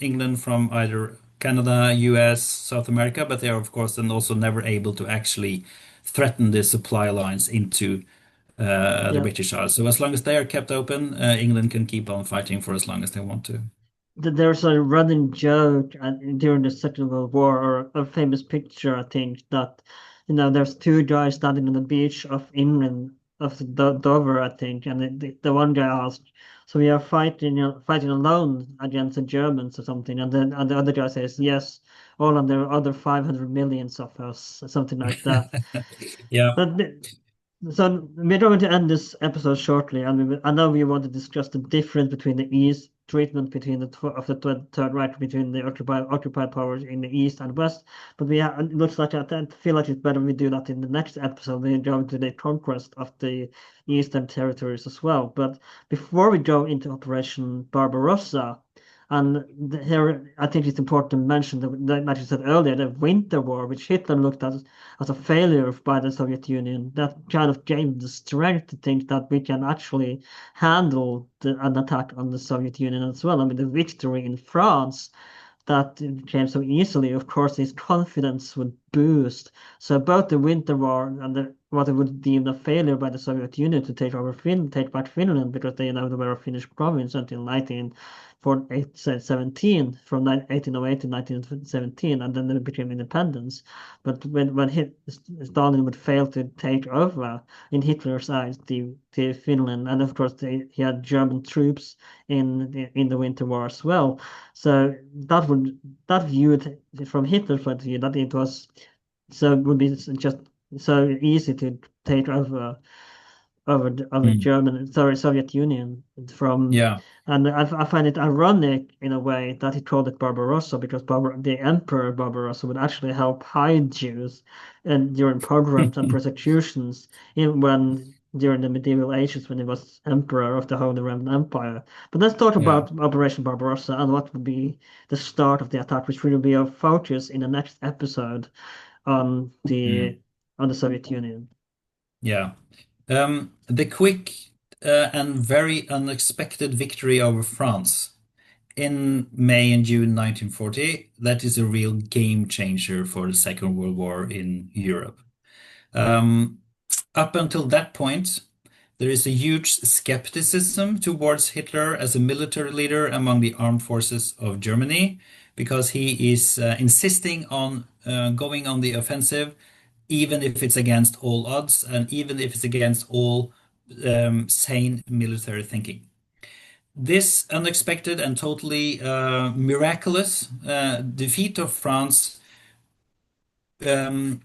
England from either Canada, US, South America, but they are of course then also never able to actually threaten the supply lines into the yeah. British Isles. So as long as they are kept open, England can keep on fighting for as long as they want to. There's a running joke during the Second World War, or a famous picture, I think, that there's two guys standing on the beach of England, of the Dover, I think, and the one guy asked, "So we are fighting alone against the Germans or something?" And the other guy says, "Yes, all of the other 500 millions of us," or something like that. Yeah. But so we're going to end this episode shortly, and I know we want to discuss the difference between the East treatment between the Third Reich between the occupied powers in the East and West. But it looks like I feel like it's better we do that in the next episode. We go into the conquest of the Eastern territories as well. But before we go into Operation Barbarossa, And here, I think it's important to mention that you said earlier, the Winter War, which Hitler looked at as a failure by the Soviet Union, that kind of gave the strength to think that we can actually handle an attack on the Soviet Union as well. I mean, the victory in France that came so easily, of course, his confidence would boost. So both the Winter War and what it would deem a failure by the Soviet Union to take back Finland, because they now were a Finnish province until 1917, from 1808 to 1917, and then they became independence. But when Stalin would fail to take over, in Hitler's eyes, the Finland, and of course he had German troops in the Winter War as well. So that viewed from Hitler's point of view that it was so would be just so easy to take over Mm. German, sorry, Soviet Union from, Yeah. and I find it ironic in a way that he called it Barbarossa, because the Emperor Barbarossa would actually help hide Jews and during pogroms and persecutions, even when during the medieval ages when he was emperor of the Holy Roman Empire. But let's talk Yeah. about Operation Barbarossa and what would be the start of the attack, which will be our focus in the next episode on Mm. the Soviet Union. Yeah. The quick and very unexpected victory over France in May and June 1940, that is a real game changer for the Second World War in Europe. Um, Up until that point, there is a huge skepticism towards Hitler as a military leader among the armed forces of Germany because he is insisting on going on the offensive, even if it's against all odds and even if it's against all sane military thinking. This unexpected and totally miraculous defeat of France um,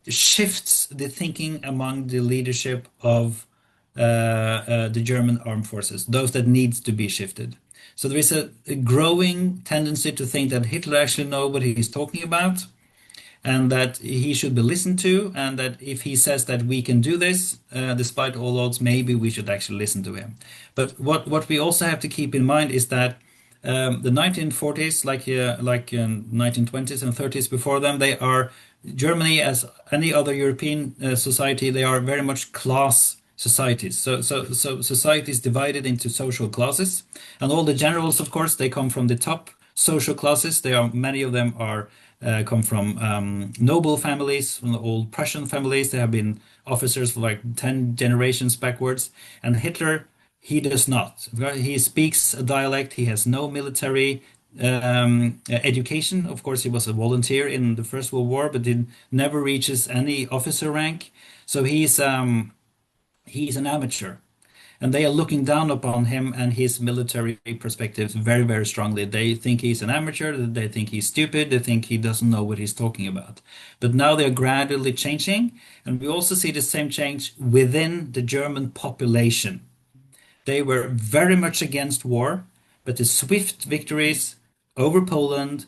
shifts the thinking among the leadership of the German armed forces, those that needs to be shifted. So there is a growing tendency to think that Hitler actually knows what he's talking about, and that he should be listened to, and that if he says that we can do this, despite all odds, maybe we should actually listen to him. But what we also have to keep in mind is that the 1940s, like 1920s and 30s before them, they are Germany as any other European society. They are very much class societies. So society is divided into social classes, and all the generals, of course, they come from the top social classes. They are many of them are come from noble families, from the old Prussian families. They have been officers for like 10 generations backwards. And Hitler, he does not. He speaks a dialect. He has no military education. Of course, he was a volunteer in the First World War, but he never reaches any officer rank. So he's an amateur, and they are looking down upon him and his military perspectives very, very strongly. They think he's an amateur, they think he's stupid, they think he doesn't know what he's talking about. But now they're gradually changing, and we also see the same change within the German population. They were very much against war, but the swift victories over Poland,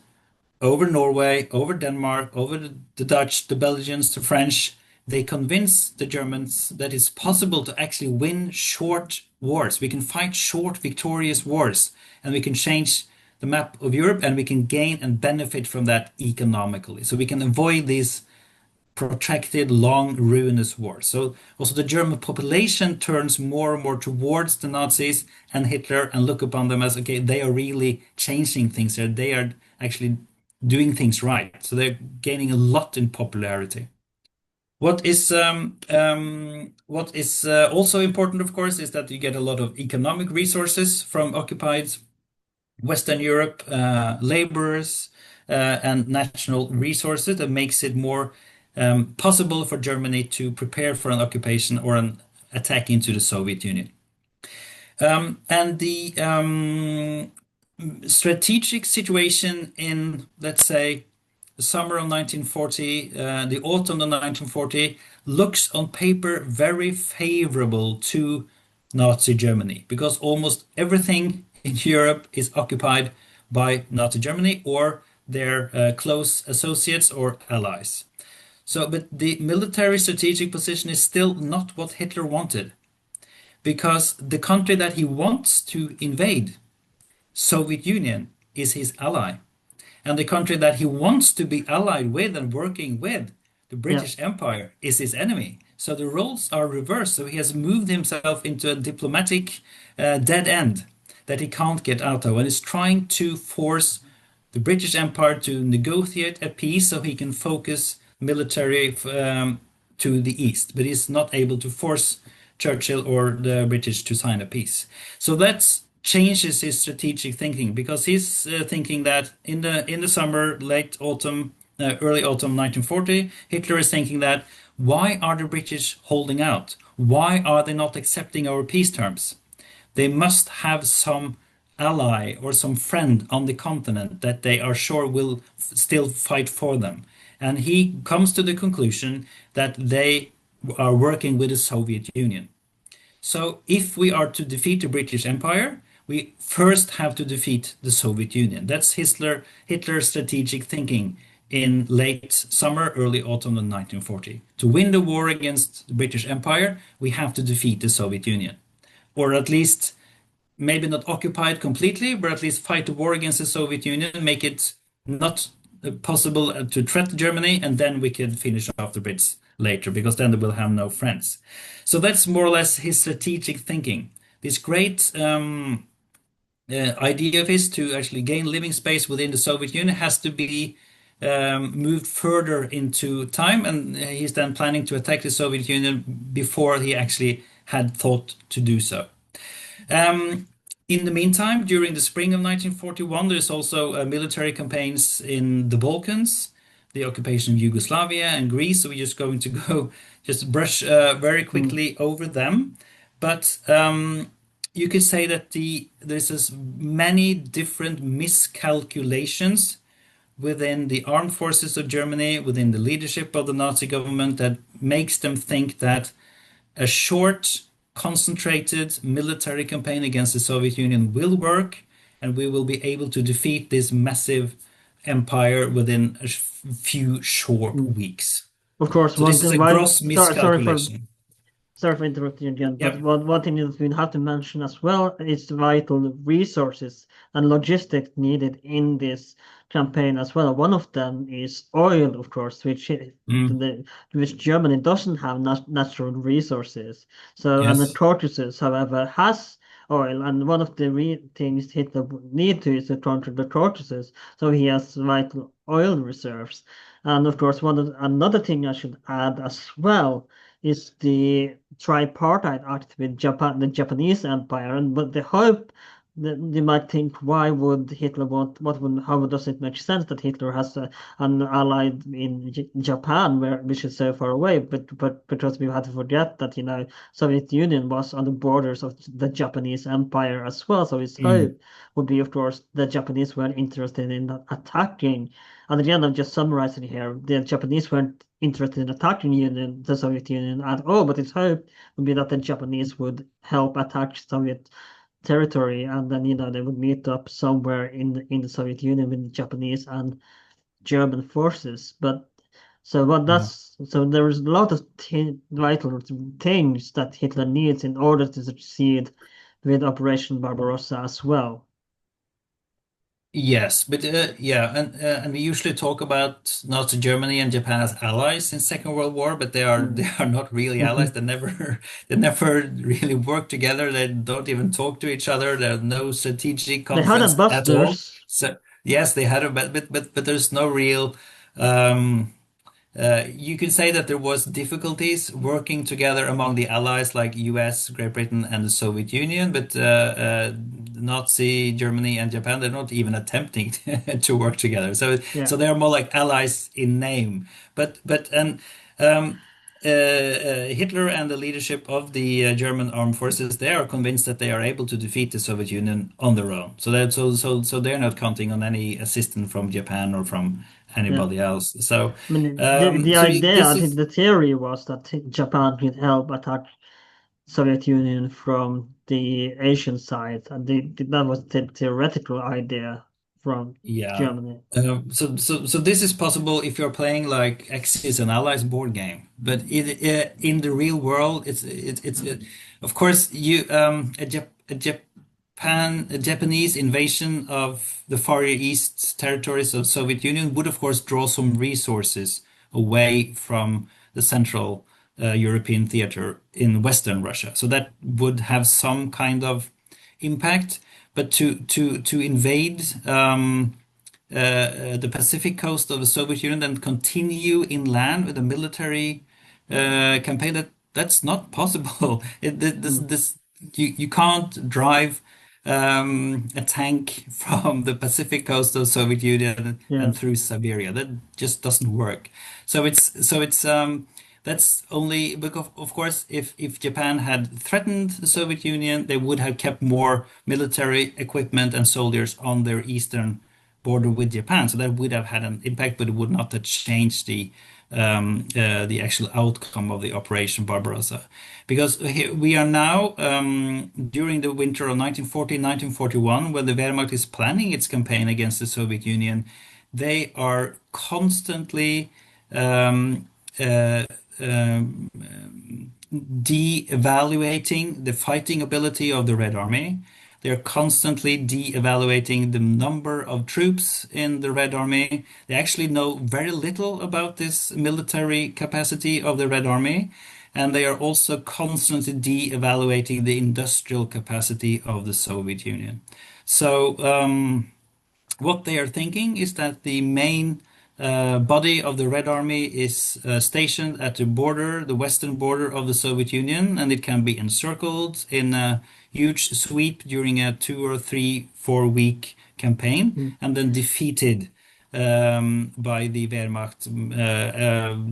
over Norway, over Denmark, over the Dutch, the Belgians, the French. They convince the Germans that it's possible to actually win short wars. We can fight short, victorious wars, and we can change the map of Europe, and we can gain and benefit from that economically. So we can avoid these protracted, long, ruinous wars. So also the German population turns more and more towards the Nazis and Hitler and look upon them as, okay, they are really changing things there. They are actually doing things right. So they're gaining a lot in popularity. What is also important, of course, is that you get a lot of economic resources from occupied Western Europe, laborers, and national resources that makes it more possible for Germany to prepare for an occupation or an attack into the Soviet Union. And the strategic situation in, let's say, the summer of 1940, the autumn of 1940, looks on paper very favorable to Nazi Germany because almost everything in Europe is occupied by Nazi Germany or their close associates or allies. So, but the military strategic position is still not what Hitler wanted because the country that he wants to invade Soviet Union is his ally. And the country that he wants to be allied with and working with, the Yeah. British Empire, is his enemy. So the roles are reversed. So he has moved himself into a diplomatic dead end that he can't get out of, and is trying to force the British Empire to negotiate a peace so he can focus military to the east. But he's not able to force Churchill or the British to sign a peace. So that changes his strategic thinking because he's thinking that in the summer, late autumn, early autumn 1940, Hitler is thinking that why are the British holding out? Why are they not accepting our peace terms? They must have some ally or some friend on the continent that they are sure will still fight for them. And he comes to the conclusion that they are working with the Soviet Union. So if we are to defeat the British Empire, we first have to defeat the Soviet Union. That's Hitler's strategic thinking in late summer, early autumn of 1940. To win the war against the British Empire, we have to defeat the Soviet Union. Or at least maybe not occupy it completely, but at least fight the war against the Soviet Union, make it not possible to threat Germany, and then we can finish off the Brits later, because then they will have no friends. So that's more or less his strategic thinking. This great idea of his to actually gain living space within the Soviet Union has to be moved further into time, and he's then planning to attack the Soviet Union before he actually had thought to do so. Um, in the meantime, during the spring of 1941, there's also military campaigns in the Balkans, the occupation of Yugoslavia and Greece. So we're just going to go just brush very Mm. quickly over them. But you could say that there's as many different miscalculations within the armed forces of Germany, within the leadership of the Nazi government, that makes them think that a short, concentrated military campaign against the Soviet Union will work, and we will be able to defeat this massive empire within a few short Mm. weeks. Of course, So one this is thing. a Why? gross Sorry for miscalculation. interrupting you again, but Yep. one thing that we have to mention as well is the vital resources and logistics needed in this campaign as well. One of them is oil, of course, Mm, which Germany doesn't have natural resources. So, and the yes. Tortoises, however, has oil, and one of the things Hitler would need to is to conquer the Tortoises. So he has vital oil reserves. And of course, another thing I should add as well is the tripartite act with Japan, the Japanese Empire, and but the hope that you might think, why would Hitler want? How does it make sense that Hitler has an ally in Japan, which is so far away? But because we had to forget that Soviet Union was on the borders of the Japanese Empire as well, so his Mm, hope would be, of course, the Japanese were interested in attacking. And again, I'm just summarizing here. The Japanese weren't interested in attacking the Soviet Union at all, but its hope would be that the Japanese would help attack Soviet territory, and then they would meet up somewhere in the Soviet Union with the Japanese and German forces. But yeah. so there is a lot of vital things that Hitler needs in order to succeed with Operation Barbarossa as well. Yes, but yeah, and we usually talk about Nazi Germany and Japan as allies in Second World War, but they are Mm. they are not really allies. They never they never really work together. They don't even talk to each other. There's no strategic They had conference at all. ambassadors. So yes, they had a but there's no real you could say that there was difficulties working together among the allies like US, Great Britain, and the Soviet Union, but Nazi Germany and Japan, they're not even attempting to work together. Yeah, So they are more like allies in name. But um, Hitler and the leadership of the German armed forces, they are convinced that they are able to defeat the Soviet Union on their own. So they're not counting on any assistance from Japan or from yeah. anybody else. So I mean, the idea, this I think is the theory was that Japan could help attack Soviet Union from the Asian side, and that was the theoretical idea from yeah. Germany. So this is possible if you're playing like Axis and Allies board game, but in the real world, of course you a Japan Japanese invasion of the Far East territories of Soviet Union would, of course, draw some resources away from the Central European theater in Western Russia. So that would have some kind of impact. But to invade the Pacific coast of the Soviet Union and continue inland with a military campaign, that's not possible. Mm. You can't drive a tank from the Pacific coast of Soviet Union Yeah. and through Siberia. That just doesn't work. So it's that's only because, of course, if Japan had threatened the Soviet Union, they would have kept more military equipment and soldiers on their eastern border with Japan. So that would have had an impact, but it would not have changed the actual outcome of the Operation Barbarossa. Because here we are now during the winter of 1940-1941, when the Wehrmacht is planning its campaign against the Soviet Union, they are constantly um, uh, um, de-evaluating the fighting ability of the Red Army. They're constantly de-evaluating the number of troops in the Red Army. They actually know very little about this military capacity of the Red Army, and they are also constantly de-evaluating the industrial capacity of the Soviet Union. So, what they are thinking is that the main body of the Red Army is stationed at the border, the western border of the Soviet Union, and it can be encircled in a huge sweep during a 2 or 3, 4 week campaign, Mm. and then defeated by the Wehrmacht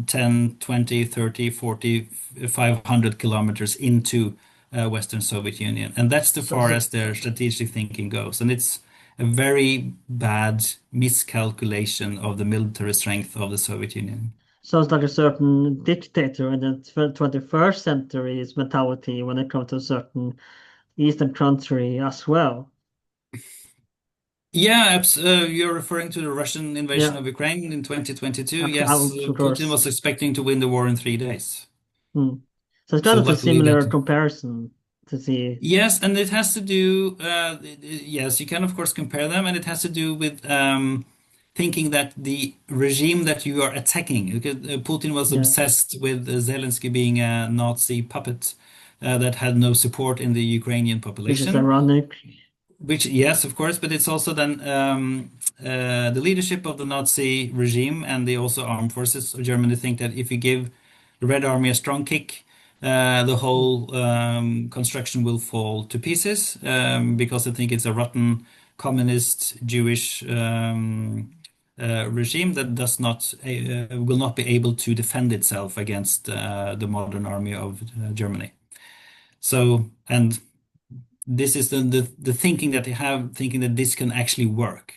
10, 20, 30, 40, 500 kilometers into Western Soviet Union. And that's the So, far so as their strategic thinking goes. And it's a very bad miscalculation of the military strength of the Soviet Union. sounds like a certain dictator in the 21st century's mentality when it comes to a certain Eastern country as well. Yeah, you're referring to the Russian invasion Yeah, of Ukraine in 2022. Yes, of Putin course. was expecting to win the war in 3 days. Hmm. So it's kind So of a luckily that similar comparison to see. Yes, and it has to do, yes, you can of course compare them, and it has to do with thinking that the regime that you are attacking, because Putin was Yeah, obsessed with Zelensky being a Nazi puppet that had no support in the Ukrainian which is population. ironic. Which, yes, of course, but it's also then the leadership of the Nazi regime and the also armed forces of Germany think that if you give the Red Army a strong kick, the Hmm. whole construction will fall to pieces because they think it's a rotten communist Jewish regime that does not will not be able to defend itself against the modern army of Germany. So, and this is the thinking that they have, thinking that this can actually work.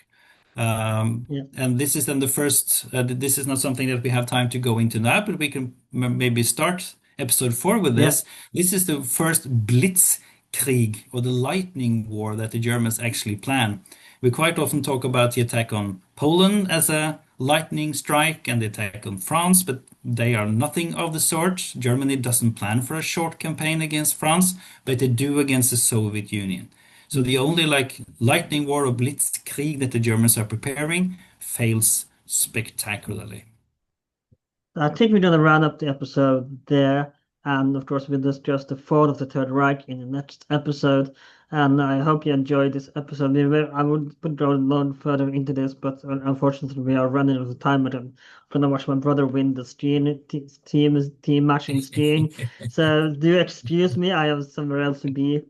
Yeah, And this is then the first, this is not something that we have time to go into now, but we can maybe start episode 4 with yeah. this. This is the first Blitzkrieg, or the lightning war, that the Germans actually plan. We quite often talk about the attack on Poland as a lightning strike and the attack on France, but they are nothing of the sort. Germany doesn't plan for a short campaign against France, but they do against the Soviet Union. So Hmm. the only like lightning war or blitzkrieg that the Germans are preparing fails spectacularly. I think we're gonna round up the episode there, and of course we'll discuss the fall of the Third Reich in the next episode. And I hope you enjoyed this episode. I would go a lot further into this, but unfortunately we are running out of time. And I'm gonna watch my brother win the team match in skiing. So do excuse me, I have somewhere else to be.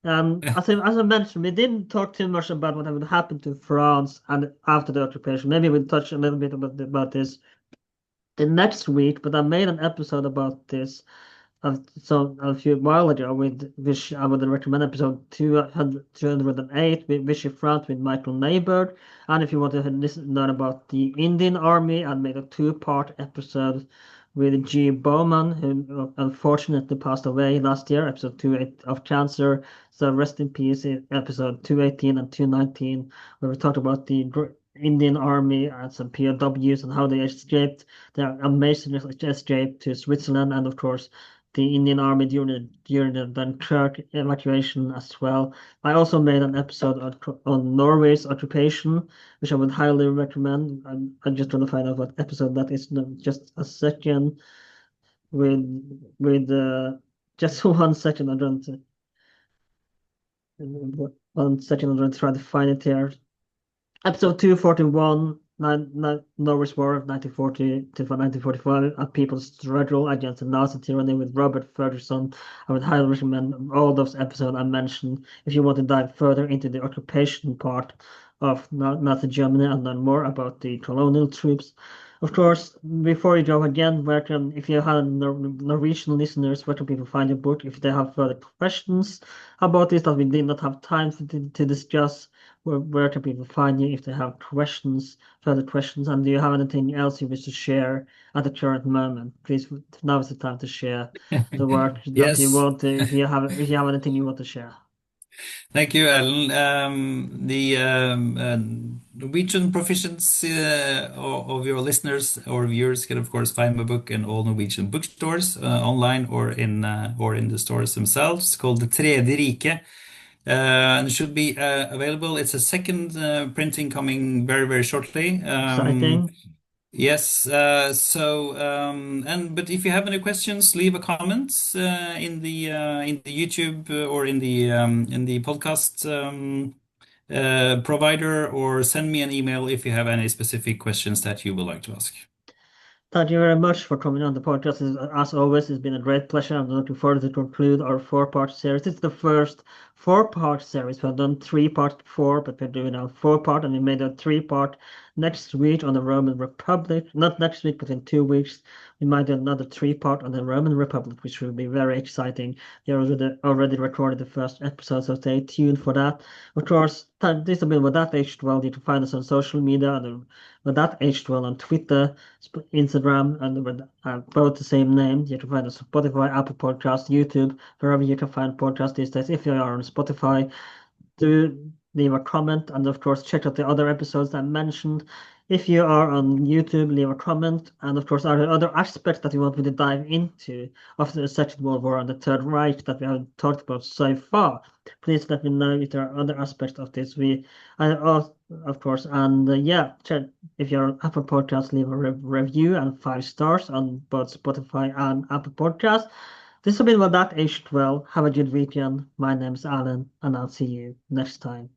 As I mentioned, we didn't talk too much about what would happen to France and after the occupation. Maybe we'll touch a little bit about this the next week, but I made an episode about this a few while ago with which I would recommend episode 208 with Vichy France with Michael Neighbor. And if you want to learn about the Indian Army, I made a two-part episode with G. Bowman, who unfortunately passed away last year, episode 28 of cancer. So rest in peace, in episode 218 and 219, where we talked about the Indian Army and some POWs and how they escaped. They amazingly escaped to Switzerland and, of course, the Indian Army during the Dunkirk evacuation as well. I also made an episode on Norway's occupation, which I would highly recommend. I'm just trying to find out what episode that is. No, just a second. With just 1 second. I don't. 1 second. I'm going to try to find it here. Episode 241, Norway's War of 1940 to 1945, A People's Struggle Against the Nazi Tyranny with Robert Ferguson. I would highly recommend all those episodes I mentioned if you want to dive further into the occupation part of Nazi Germany and learn more about the colonial troops. Of course, before you go again, if you have Norwegian listeners, where can people find your book? If they have further questions about this that we did not have time to discuss, where can people find you if they have further questions? And do you have anything else you wish to share at the current moment? Please, now is the time to share the work that you Yes. want to, if you have anything you want to share. Thank you, Ellen. The Norwegian proficiency of your listeners or viewers can, of course, find my book in all Norwegian bookstores, online or in the stores themselves. It's called The Tredje Rike. And it should be available. It's a second printing coming very, very shortly. Exciting. Yes. But if you have any questions, leave a comment in the YouTube or in the podcast provider, or send me an email if you have any specific questions that you would like to ask. Thank you very much for coming on the podcast. As always, it's been a great pleasure. I'm looking forward to conclude our four-part series. It's the first four-part series. We've done three-part before, but we're doing now four-part, and we made a three-part next week on the Roman Republic. Not next week, but in 2 weeks, we might do another three-part on the Roman Republic, which will be very exciting. We already recorded the first episode, so stay tuned for that. Of course, this has been With That H12. You can find us on social media, and With That H12 on Twitter, Instagram, and with both the same name. You can find us on Spotify, Apple Podcasts, YouTube, wherever you can find podcasts these days. If you are on Spotify, do leave a comment, and of course check out the other episodes I mentioned. If you are on YouTube, leave a comment, and of course, are there other aspects that you want me to dive into of the Second World War and the Third Reich that we haven't talked about so far? Please let me know if there are other aspects of this. Of course, and yeah, check, if you're on Apple Podcasts, leave a review and 5 stars on both Spotify and Apple Podcasts. This has been With That H12. Have a good weekend. My name is Alan, and I'll see you next time.